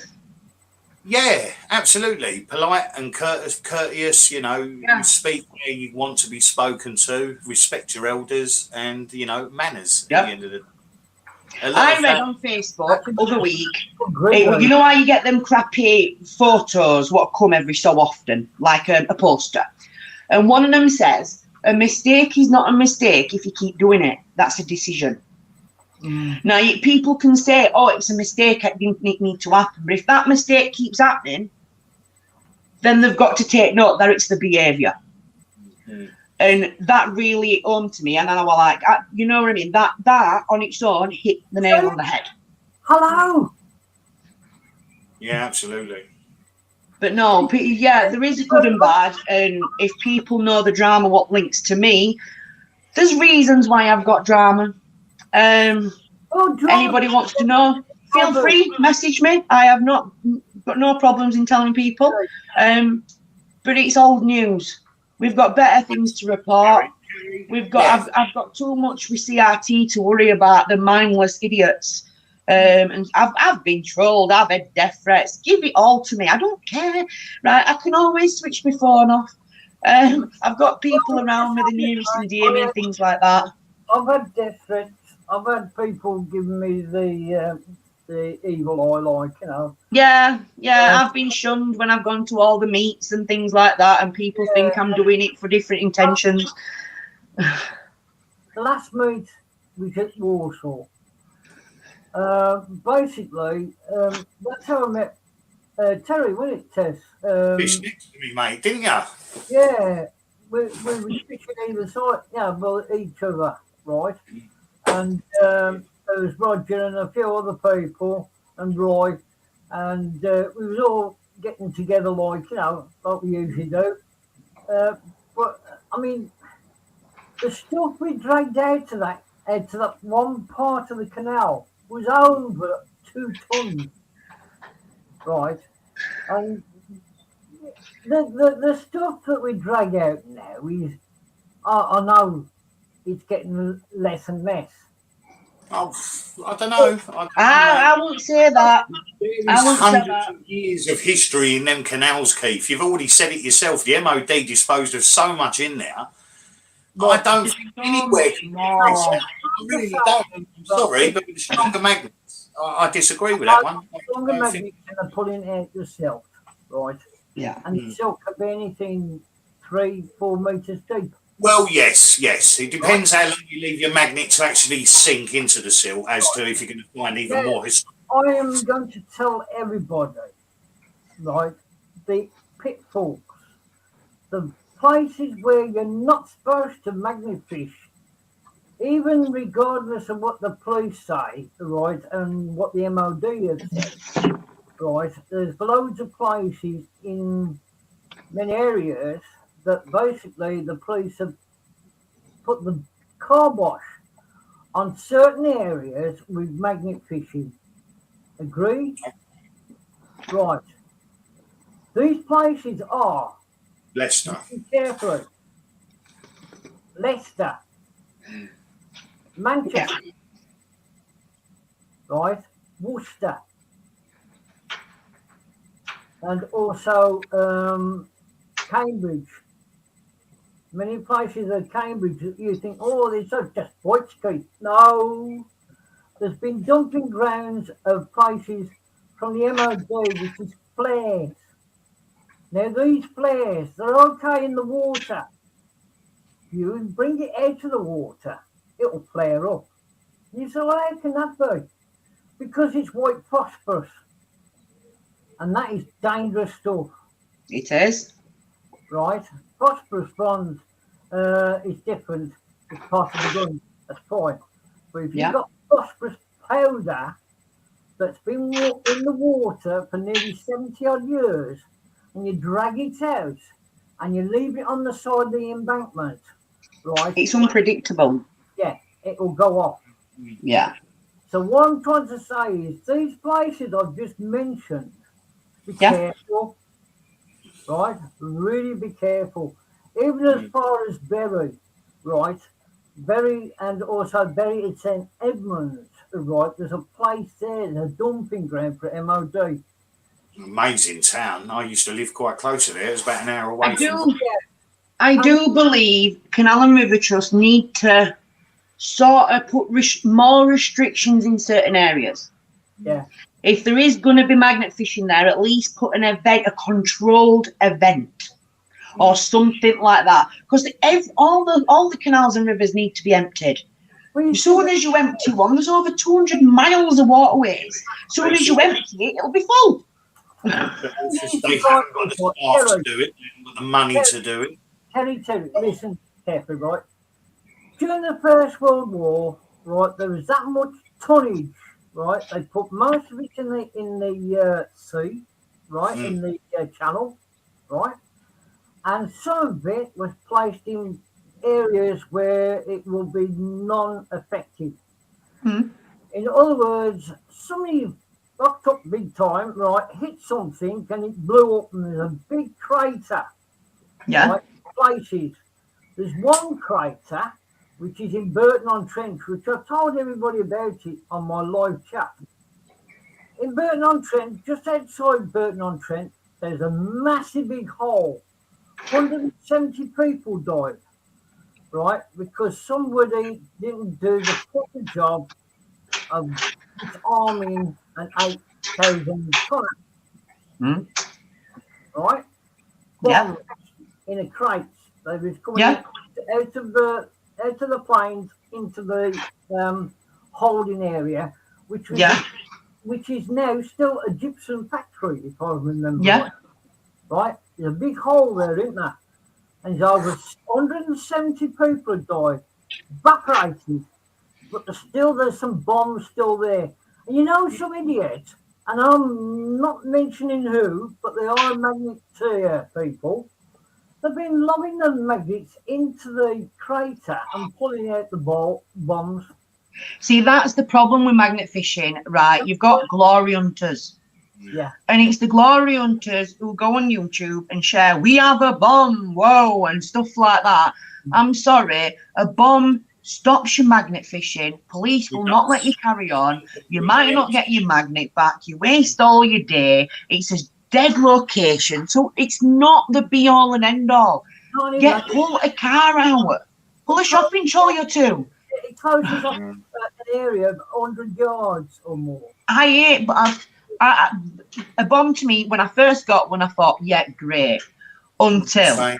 yeah, absolutely. Polite and courteous, you know, Yeah. you speak where you want to be spoken to, respect your elders, and, you know, manners at the Yep. end of the day. A lot I of read that, on Facebook other week, Agree, though. you know how you get them crappy photos what come every so often, like a poster, and one of them says a mistake is not a mistake if you keep doing it. That's a decision. Now, people can say, oh, it's a mistake, it didn't need to happen. But if that mistake keeps happening, then they've got to take note that it's the behaviour. And that really owned to me. And I was like, you know what I mean? That on its own hit the nail on the head. Hello. yeah, absolutely. But no, yeah, there is a good and bad. And if people know the drama, what links to me, there's reasons why I've got drama. Anybody wants to know, feel free, message me. I have not got no problems in telling people. But it's old news. We've got better things to report. We've got I've got too much with CRT to worry about the mindless idiots. And I've been trolled, I've had death threats. Give it all to me. I don't care. Right, I can always switch my phone off. I've got people around me, the nearest and dear me, and things like that. I've had death threats. I've had people giving me the evil eye, like, you know. Yeah, I've been shunned when I've gone to all the meets and things like that, and people think I'm doing it for different intentions. The last meet was at Warsaw. Basically, that's how I met Terry, wasn't it, Tess? Fish next to me, mate, didn't you? Yeah, we were fishing either side, yeah, well, each other, right? And there was Roger and a few other people, and Roy, and we was all getting together, like, you know, like we usually do. But I mean, the stuff we dragged out to that one part of the canal was over 2 tons, right? And the stuff that we drag out now is, I know it's getting less and less. Oh, I don't know. I won't say that. There I is won't say hundreds that. of years of history in them canals, Keith. You've already said it yourself. The MOD disposed of so much in there. I don't think anywhere can replace that. I really don't. I'm sorry, but with the stronger magnets, I disagree with that one. Stronger magnets and pulling it out yourself, right? Yeah. And the silk could be anything 3-4 meters deep. Well, yes. It depends how long you leave your magnet to actually sink into the sill as to if you're going to find even more history. I am going to tell everybody, right, the pitfalls, the places where you're not supposed to magnet fish, even regardless of what the police say, right, and what the MOD has said, right, there's loads of places in many areas that basically the police have put the car wash on certain areas with magnet fishing. Agree? Right. These places are, Leicester. listen carefully, Leicester, Manchester, right, Worcester, and also Cambridge. Many places at Cambridge that you think, oh, these are just White Street. No, there's been dumping grounds of places from the MOD, which is flares. Now, these flares, they're okay in the water. You bring it out of the water, it'll flare up. You say, well, how can that be? Because it's white phosphorus. And that is dangerous stuff. It is. Right? Phosphorus bronze is different. It's part of the gun. That's fine. But if you've got phosphorus powder that's been in the water for nearly 70 odd years, and you drag it out and you leave it on the side of the embankment, right? It's unpredictable. Yeah, it will go off. Yeah. So what I'm trying to say is these places I've just mentioned, be careful, right? Really be careful. Even as far as Bury, right? Bury and also Bury at St Edmunds, right? There's a place there, there's a dumping ground for MOD. Amazing town. I used to live quite close to there. It's about an hour away I do believe Canal and River Trust need to sort of put more restrictions in certain areas. Yeah. If there is going to be magnet fishing there, at least put an event, a controlled event, or something like that. Because all the canals and rivers need to be emptied. As soon as you empty one, there's over 200 miles of waterways. As soon as you empty it, it'll be full. They haven't got the staff to do it, they haven't got the money to do it. Terry, listen carefully, right? During the First World War, right, there was that much tonnage, right? They put most of it in the sea, right, in the channel, right, and some of it was placed in areas where it will be non-effective. In other words, somebody rocked up big time, right, hit something and it blew up and there's a big crater. Yeah. Right, places. There's one crater which is in Burton-on-Trent, which I've told everybody about it on my live chat. In Burton-on-Trent, just outside Burton-on-Trent, there's a massive big hole. 170 people died, right, because somebody didn't do the proper job of disarming an 8,000 tonner. Right? Yeah. In a crate. They was coming out of the planes into the holding area, which is now still a gypsum factory, if I remember right. Right? There's a big hole there, isn't there? And there's over 170 people had died, evaporated, but there's some bombs still there. And you know, some idiot, and I'm not mentioning who, but they are magneteer people. They've been lobbing the magnets into the crater and pulling out the bombs. See, that's the problem with magnet fishing, right? You've got glory hunters. Yeah. And it's the glory hunters who go on YouTube and share, we have a bomb, whoa, and stuff like that. I'm sorry, a bomb stops your magnet fishing. Police will not let you carry on. You might not get your magnet back. You waste all your day. It's a dead location. So it's not the be all and end all. Pull a car out. Pull a shopping trolley or two. It closes up an area of 100 yards or more. I hate, but a bomb to me, when I first got one, I thought, yeah, great. Until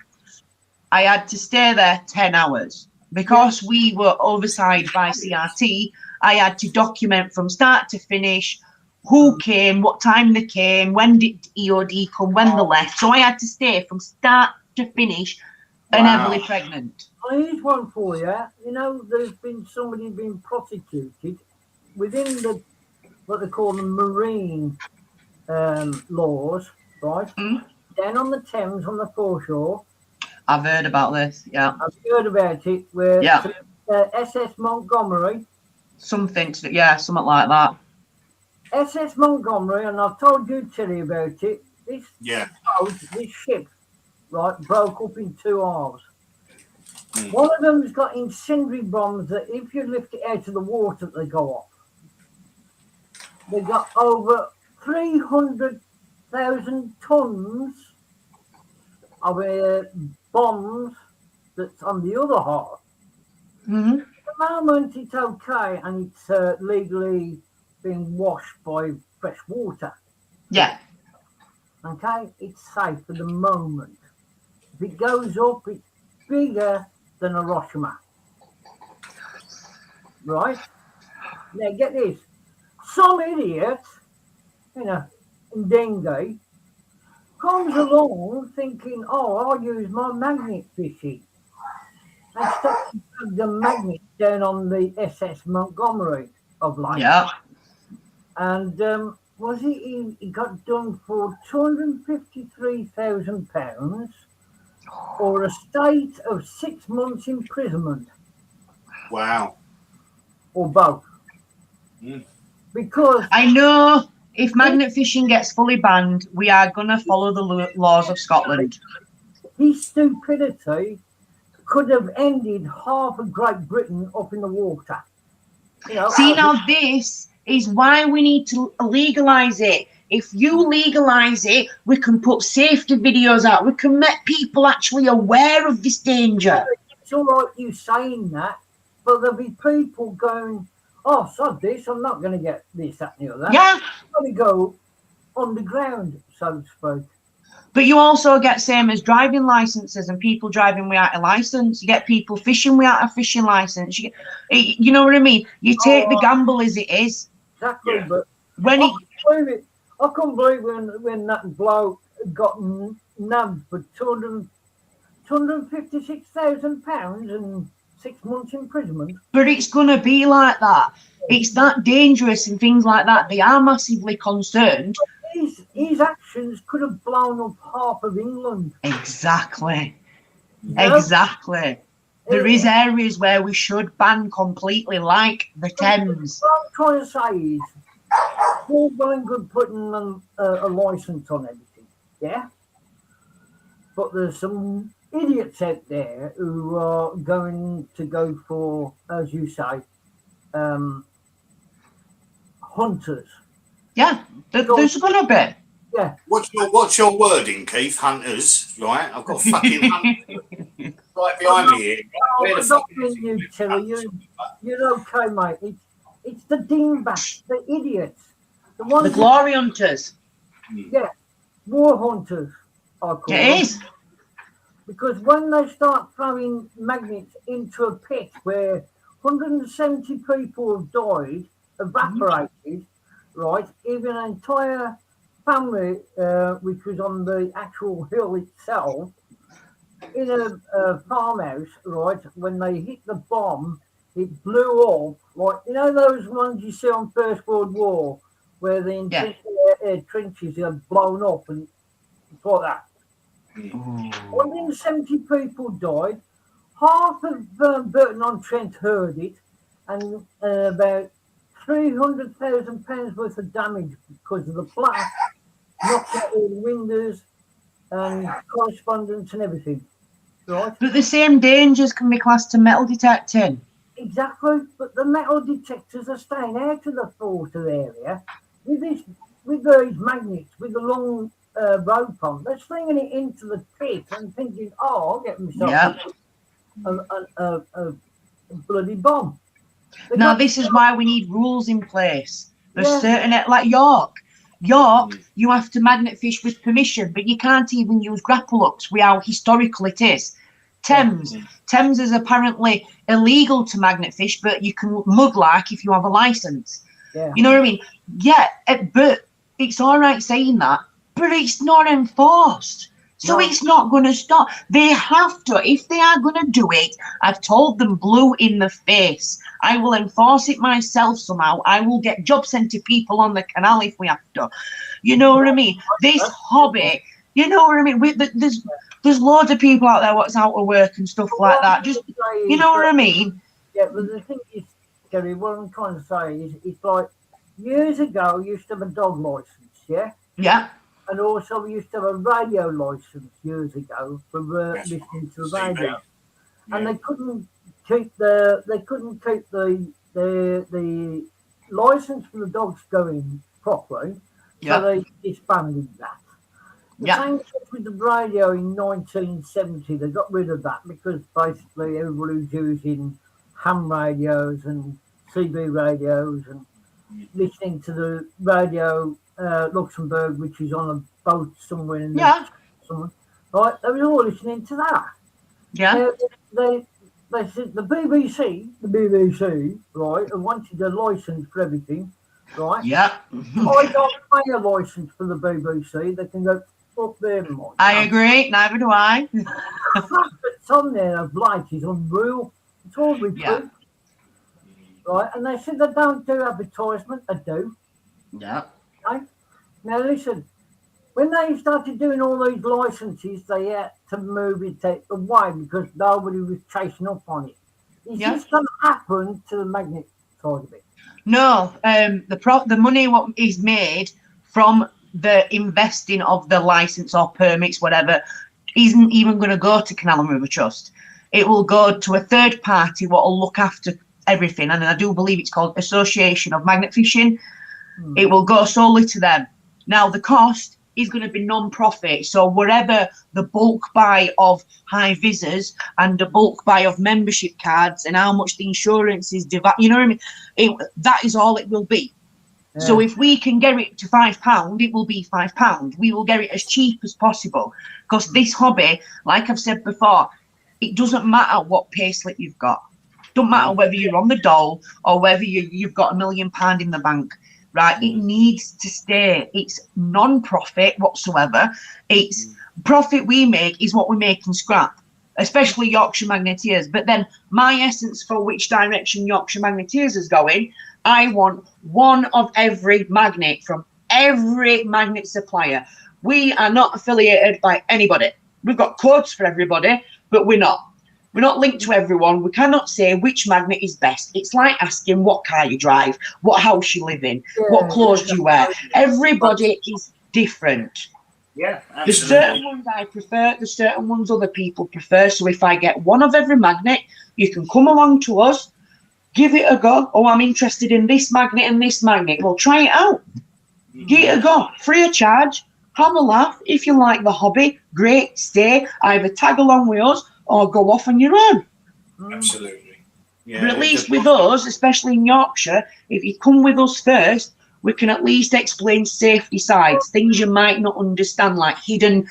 I had to stay there 10 hours. Because we were oversight by CRT, I had to document from start to finish who came, what time they came, when did EOD come, when they left. So I had to stay from start to finish and heavily pregnant. Here's one for you. You know, there's been somebody being prosecuted within the what they call the marine laws, right? Down on the Thames, on the foreshore. I've heard about this, yeah. I've heard about it, where SS Montgomery. Something like that. SS Montgomery, and I've told you, Terry, about it. This ship, right, broke up in two halves. One of them's got incendiary bombs that if you lift it out of the water, they go off. They got over 300,000 tons of bombs that's on the other half. At the moment, it's okay, and it's legally being washed by fresh water. Yeah. Okay, it's safe for the moment. If it goes up, it's bigger than Hiroshima. Right? Now, get this. Some idiot, in Dengue, comes along thinking, oh, I'll use my magnet fishing. And starts to plug the magnet down on the SS Montgomery of late. Yeah. And he got done for £253,000 or a state of 6 months imprisonment. Wow. Or both. Because I know if magnet fishing gets fully banned, we are going to follow the laws of Scotland. His stupidity could have ended half of Great Britain up in the water. You know, See, now this is why we need to legalise it. If you legalise it, we can put safety videos out. We can make people actually aware of this danger. it's all right you saying that, but there'll be people going, oh, sod this, I'm not going to get this, that, and the other. Yeah. I'm going to go underground, so to speak. But you also get same as driving licenses and people driving without a license. You get people fishing without a fishing license. You know what I mean? You take the gamble as it is. Exactly, Yeah. but When I couldn't believe when that bloke got nabbed for £256,000 and 6 months imprisonment. but it's gonna be like that. It's that dangerous and things like that. They are massively concerned. His actions could have blown up half of England. Exactly. Yeah. Exactly. There is areas where we should ban completely, like the Thames. What I'm trying to say is, all well and good putting a license on everything, yeah? But there's some idiots out there who are going to go for, as you say, hunters. Yeah, there's gonna be. Yeah. What's your wording, Keith? Hunters, right? I've got fucking hunters right behind me here. Where the fuck is you, it? Tilly, you're okay, mate. It's the dingbats, the idiots, the ones. The glory hunters. Yeah, war hunters. I call them. It is. Because when they start throwing magnets into a pit where 170 people have died, evaporated, right? Even an entire family, which was on the actual hill itself, in a farmhouse, right? When they hit the bomb, it blew off. Like, you know those ones you see on First World War, where the trenches are blown up and it's like that. 170 people died. Half of Burton-on-Trent heard it, and about £300,000 worth of damage because of the blast, knocked out all the windows and correspondence and everything. Right? But the same dangers can be classed to metal detecting. Exactly, but the metal detectors are staying out of the water area with these magnets with the long rope on. They're slinging it into the pit and thinking, "Oh, I'll get myself a bloody bomb." Now, this is why we need rules in place. There's Yeah. certain, like York, you have to magnet fish with permission, but you can't even use grapple hooks with how historical it is. Thames is apparently illegal to magnet fish, but you can mudlark if you have a license. Yeah. You know what I mean? Yeah, but it's all right saying that, but it's not enforced. So No. it's not going to stop. They have to. If they are going to do it, I've told them blue in the face. I will enforce it myself somehow. I will get job centre people on the canal if we have to. You know what I mean? This hobby, you know what I mean? There's loads of people out there what's out of work and stuff like that. Just, you know what I mean? Yeah, but the thing is, Kerry, what I'm trying to say is, it's like years ago, we used to have a dog license, yeah? Yeah. And also we used to have a radio license years ago for listening to the radio. And they couldn't keep the license for the dogs going properly, so they disbanded that. The same thing with the radio in 1970. They got rid of that because basically everybody was using ham radios and CB radios and listening to the radio Luxembourg, which is on a boat somewhere in somewhere. Right, they were all listening to that. Yeah. They said the BBC, right, wanted a license for everything, right? Yeah. I don't pay a license for the BBC. They can go up there. I agree. Neither do I. The fact that's on there of light is unreal. It's all reproof. Right, and they said they don't do advertisement. They do. Yeah. Okay? Now listen, when they started doing all these licenses, they had to move it away because nobody was chasing up on it. Is this going to happen to the magnet side of it? No. The money what is made from the investing of the license or permits, whatever, isn't even going to go to Canal and River Trust. It will go to a third party what will look after everything. And I do believe it's called Association of Magnet Fishing. It will go solely to them. Now, the cost is going to be non-profit. So whatever the bulk buy of high visors and the bulk buy of membership cards and how much the insurance is, you know what I mean? That is all it will be. Yeah. So if we can get it to £5, it will be £5. We will get it as cheap as possible, because this hobby, like I've said before, it doesn't matter what payslip you've got. Don't matter whether you're on the dole or whether you've got £1 million in the bank, right? It needs to stay. It's non-profit whatsoever. It's profit we make is what we make in scrap, especially Yorkshire Magneteers. But then my essence for which direction Yorkshire Magneteers is going, I want one of every magnet from every magnet supplier. We are not affiliated by anybody. We've got codes for everybody, but we're not. We're not linked to everyone. We cannot say which magnet is best. It's like asking what car you drive, what house you live in, what clothes do you wear. Everybody is different. Yeah, absolutely. There's certain ones I prefer, there's certain ones other people prefer. So if I get one of every magnet, you can come along to us, give it a go. Oh, I'm interested in this magnet and this magnet. Well, try it out. Give it a go, free of charge. Have a laugh. If you like the hobby, great, stay. Either tag along with us or go off on your own. Absolutely. Yeah, but at least with us, especially in Yorkshire, if you come with us first, we can at least explain safety sides, things you might not understand, like hidden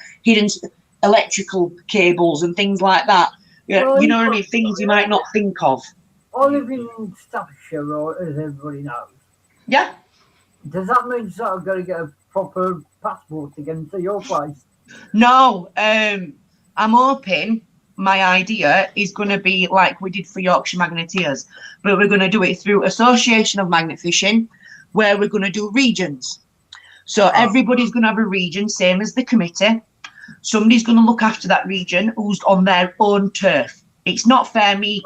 electrical cables and things like that. Yeah, you know what I mean? Things you might not think of. I live in Staffordshire, right, as everybody knows. Yeah. Does that mean that I've got to get a proper passport to get into your place? No, I'm hoping my idea is going to be like we did for Yorkshire Magneteers, but we're going to do it through Association of Magnet Fishing, where we're going to do regions. So everybody's going to have a region, same as the committee. Somebody's going to look after that region who's on their own turf. It's not fair me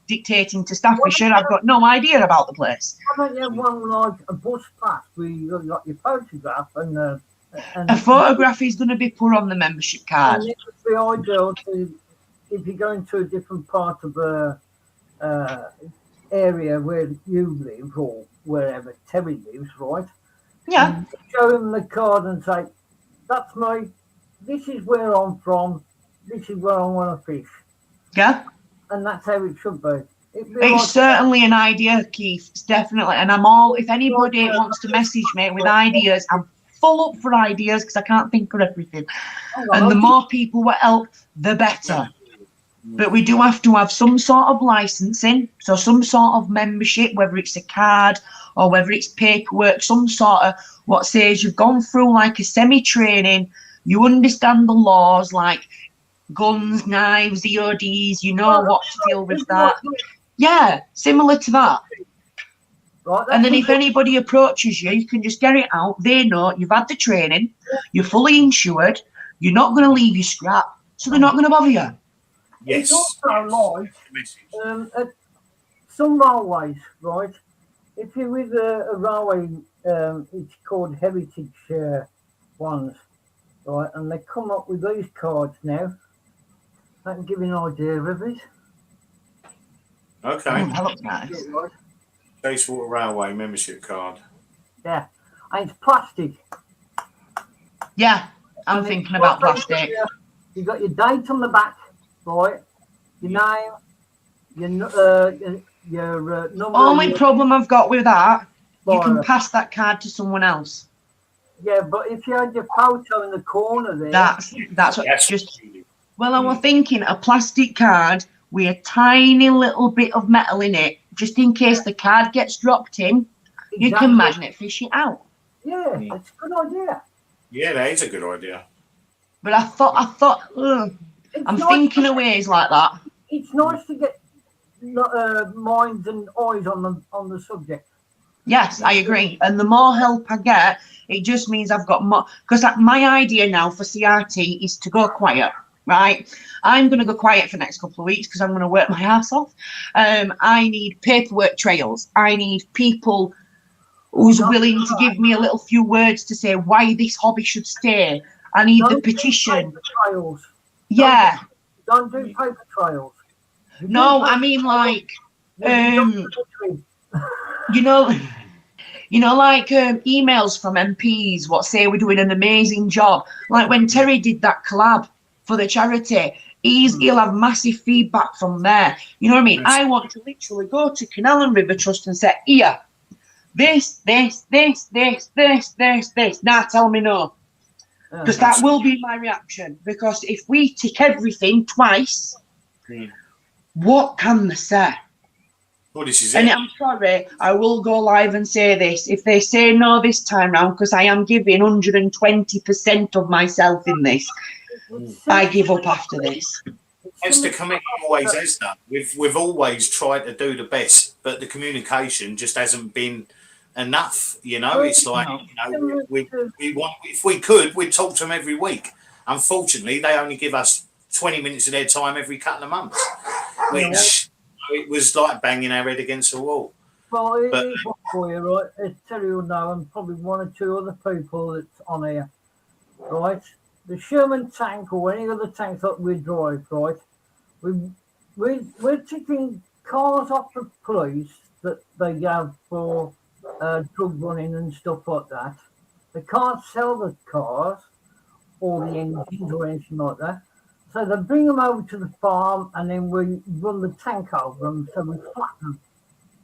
dictating to Staffordshire. I've got no idea about the place. How about you have one like a bus pass where you've got your photograph and a photograph is going to be put on the membership card. And it would be ideal to, if you're going to a different part of the area where you live or wherever Terry lives, right? Yeah. Show them the card and say, that's me. This is where I'm from. This is where I want to fish. Yeah. And that's how it should be. It's certainly an idea, Keith. It's definitely. And I'm all, if anybody wants to message me with ideas, I'm full up for ideas because I can't think of everything. And the more people will help, the better. But we do have to have some sort of licensing, so some sort of membership, whether it's a card or whether it's paperwork, some sort of what says you've gone through like a semi-training, you understand the laws like guns, knives, EODs, you know what to deal with that. Yeah, similar to that. Right, and then if anybody approaches you, you can just get it out. They know you've had the training, you're fully insured, you're not going to leave your scrap, so they're not going to bother you. It's Yes. also like at some railways, right? If you're with a railway, it's called heritage ones, right? And they come up with these cards now. I can give you an idea of it. Okay. That looks nice. Bayswater Railway membership card. Yeah, and it's plastic. Yeah, I'm thinking about plastic. You've got your date on the back, right? Your name, your number. Only problem I've got with that, you can pass that card to someone else. Yeah, but if you had your photo in the corner there. That's what just. Well, I was thinking a plastic card with a tiny little bit of metal in it, just in case the card gets dropped in, you can magnet fish it out. Yeah, that's a good idea. Yeah, that is a good idea. But I thought, I'm thinking of ways like that. It's nice to get minds and eyes on the subject. Yes, I agree. And the more help I get, it just means I've got more. Because my idea now for CRT is to go quiet. Right, I'm going to go quiet for the next couple of weeks because I'm going to work my ass off. I need paperwork trails. I need people who's willing to give me a little few words to say why this hobby should stay. I need the petition. Trails. Yeah. Don't do paper trails. No, I mean like, you know, like emails from MPs, what say we're doing an amazing job. Like when Terry did that collab for the charity, he'll have massive feedback from there. You know what I mean? I want to literally go to Canal and River Trust and say, here, this. Now tell me no. Because that will be my reaction. Because if we tick everything twice, what can they say? Well, this is And it. I'm sorry, I will go live and say this. If they say no this time round, because I am giving 120% of myself in this, I give up after this. As the committee always has done, we've always tried to do the best, but the communication just hasn't been enough. You know, it's like, we want, if we could, we'd talk to them every week. Unfortunately, they only give us 20 minutes of their time every couple of months, which it was like banging our head against the wall. Well, it is for you, right? It's Terry will know, and probably one or two other people that's on here, right? The Sherman tank or any other tanks that we drive, right? We're taking cars off the police that they have for drug running and stuff like that. They can't sell the cars or the engines or anything like that. So they bring them over to the farm and then we run the tank over them, so we flatten them.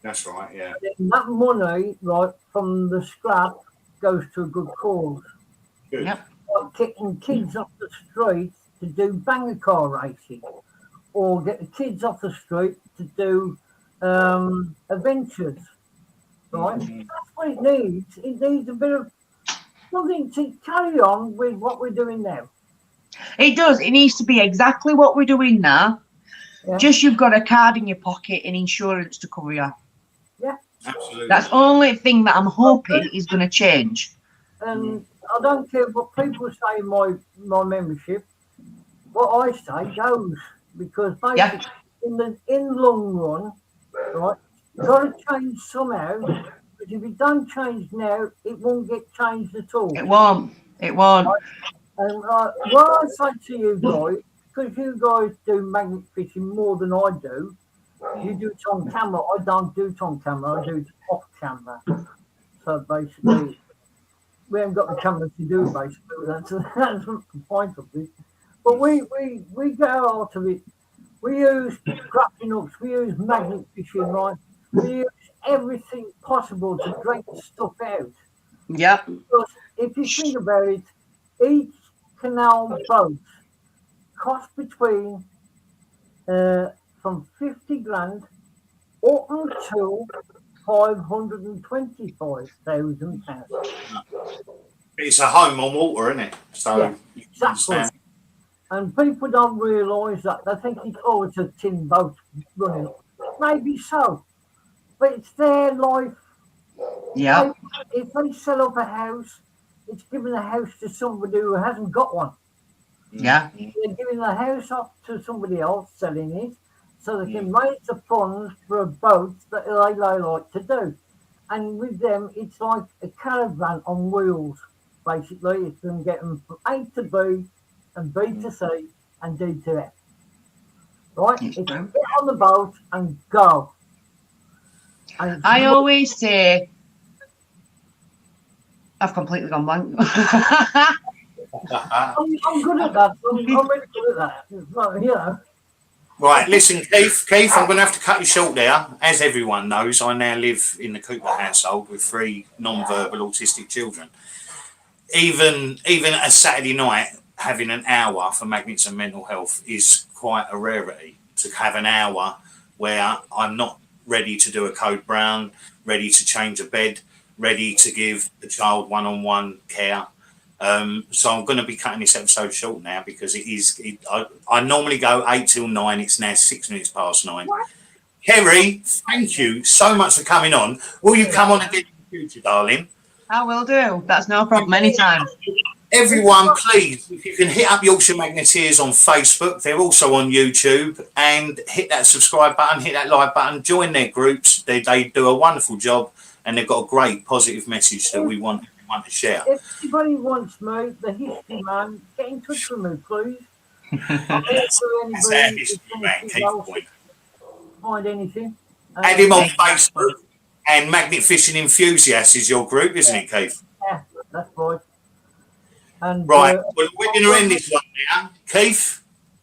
That's right, yeah. And that money, right, from the scrap goes to a good cause. Good. Yep. Like getting kids off the street to do banger car racing, or get the kids off the street to do adventures, right? That's what it needs. It needs a bit of something to carry on with what we're doing now. It does. It needs to be exactly what we're doing now. Yeah. Just you've got a card in your pocket and insurance to cover you. Yeah. Absolutely. That's the only thing that I'm hoping is going to change. And I don't care what people say in my membership. What I say goes, because basically in the long run, right, you've got to change somehow. But if it don't change now, it won't get changed at all. It won't. It won't. Right? And what I say to you guys, because you guys do magnet fishing more than I do, you do it on camera. I don't do it on camera. I do it off camera. So basically, we haven't got the camera to do it. Basically, that's the point of it. But we go out of it. We use grappling hooks. We use magnet fishing, right? We use everything possible to drag the stuff out. Yep. Because if you think about it, each canal boat costs between from 50 grand up until £525,000. It's a home on water, isn't it? So Yeah, you can exactly. understand. And people don't realise that. They think it's a tin boat running. Maybe so, but it's their life. Yep. If they sell up a house, it's giving a house to somebody who hasn't got one. Yeah. They're giving the house off to somebody else, selling it, so they can raise the funds for a boat that they like to do. And with them, it's like a caravan on wheels, basically. It's them getting from A to B and B to C and D to F. Right? It's get on the boat and go. And I always say, I've completely gone blank. I'm good at that. I'm really good at that. Well, you know. Right, listen, Keith, I'm going to have to cut you short there. As everyone knows, I now live in the Cooper household with 3 non-verbal autistic children. Even a Saturday night, having an hour for magnets and mental health is quite a rarity. To have an hour where I'm not ready to do a code brown, ready to change a bed, ready to give the child one-on-one care. So I'm going to be cutting this episode short now because I normally go 8 till 9. It's now 6 minutes past 9. Kerry, thank you so much for coming on. Will you come on again in the future, darling? I will do. That's no problem. Anytime. Everyone, please, if you can hit up Yorkshire Magneteers on Facebook, they're also on YouTube, and hit that subscribe button, hit that like button, join their groups. They do a wonderful job, and they've got a great positive message that we want everyone to share. If anybody wants me, the history man, get in touch with me, please. I'm here for That's our anybody history who man, thinks Keith else, Poynter. find anything. Add him on Facebook, and Magnet Fishing Enthusiasts is your group, isn't it, Keith? Yeah, that's right. And, Right, well, we're going to end this one now. Keith,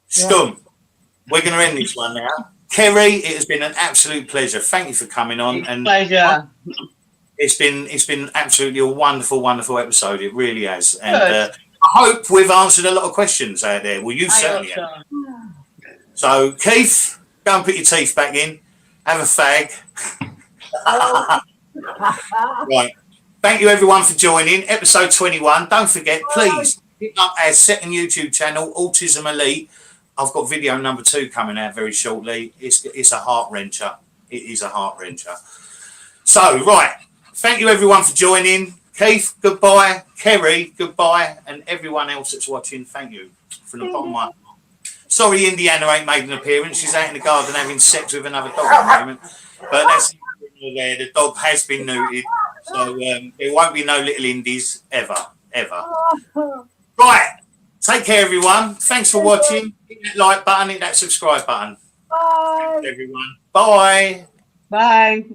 Stum, we're going to end this one now. Kerry, it has been an absolute pleasure. Thank you for coming on. And Pleasure. it's been absolutely a wonderful, wonderful episode. It really has. And I hope we've answered a lot of questions out there. Well, you certainly have. So, Keith, go and put your teeth back in. Have a fag. Right. Thank you, everyone, for joining. Episode 21. Don't forget, please, pick up our second YouTube channel, Autism Elite. I've got video number 2 coming out very shortly. It's a heart-wrencher. It is a heart-wrencher. So, right. Thank you, everyone, for joining. Keith, goodbye. Kerry, goodbye. And everyone else that's watching, thank you from the bottom of my heart. Sorry, Indiana ain't made an appearance. She's out in the garden having sex with another dog at the moment. But that's there. The dog has been neutered. So there won't be no little indies ever. Right. Take care, everyone. Thanks for watching. Hit that like button, hit that subscribe button. Bye. Thanks, everyone. Bye. Bye.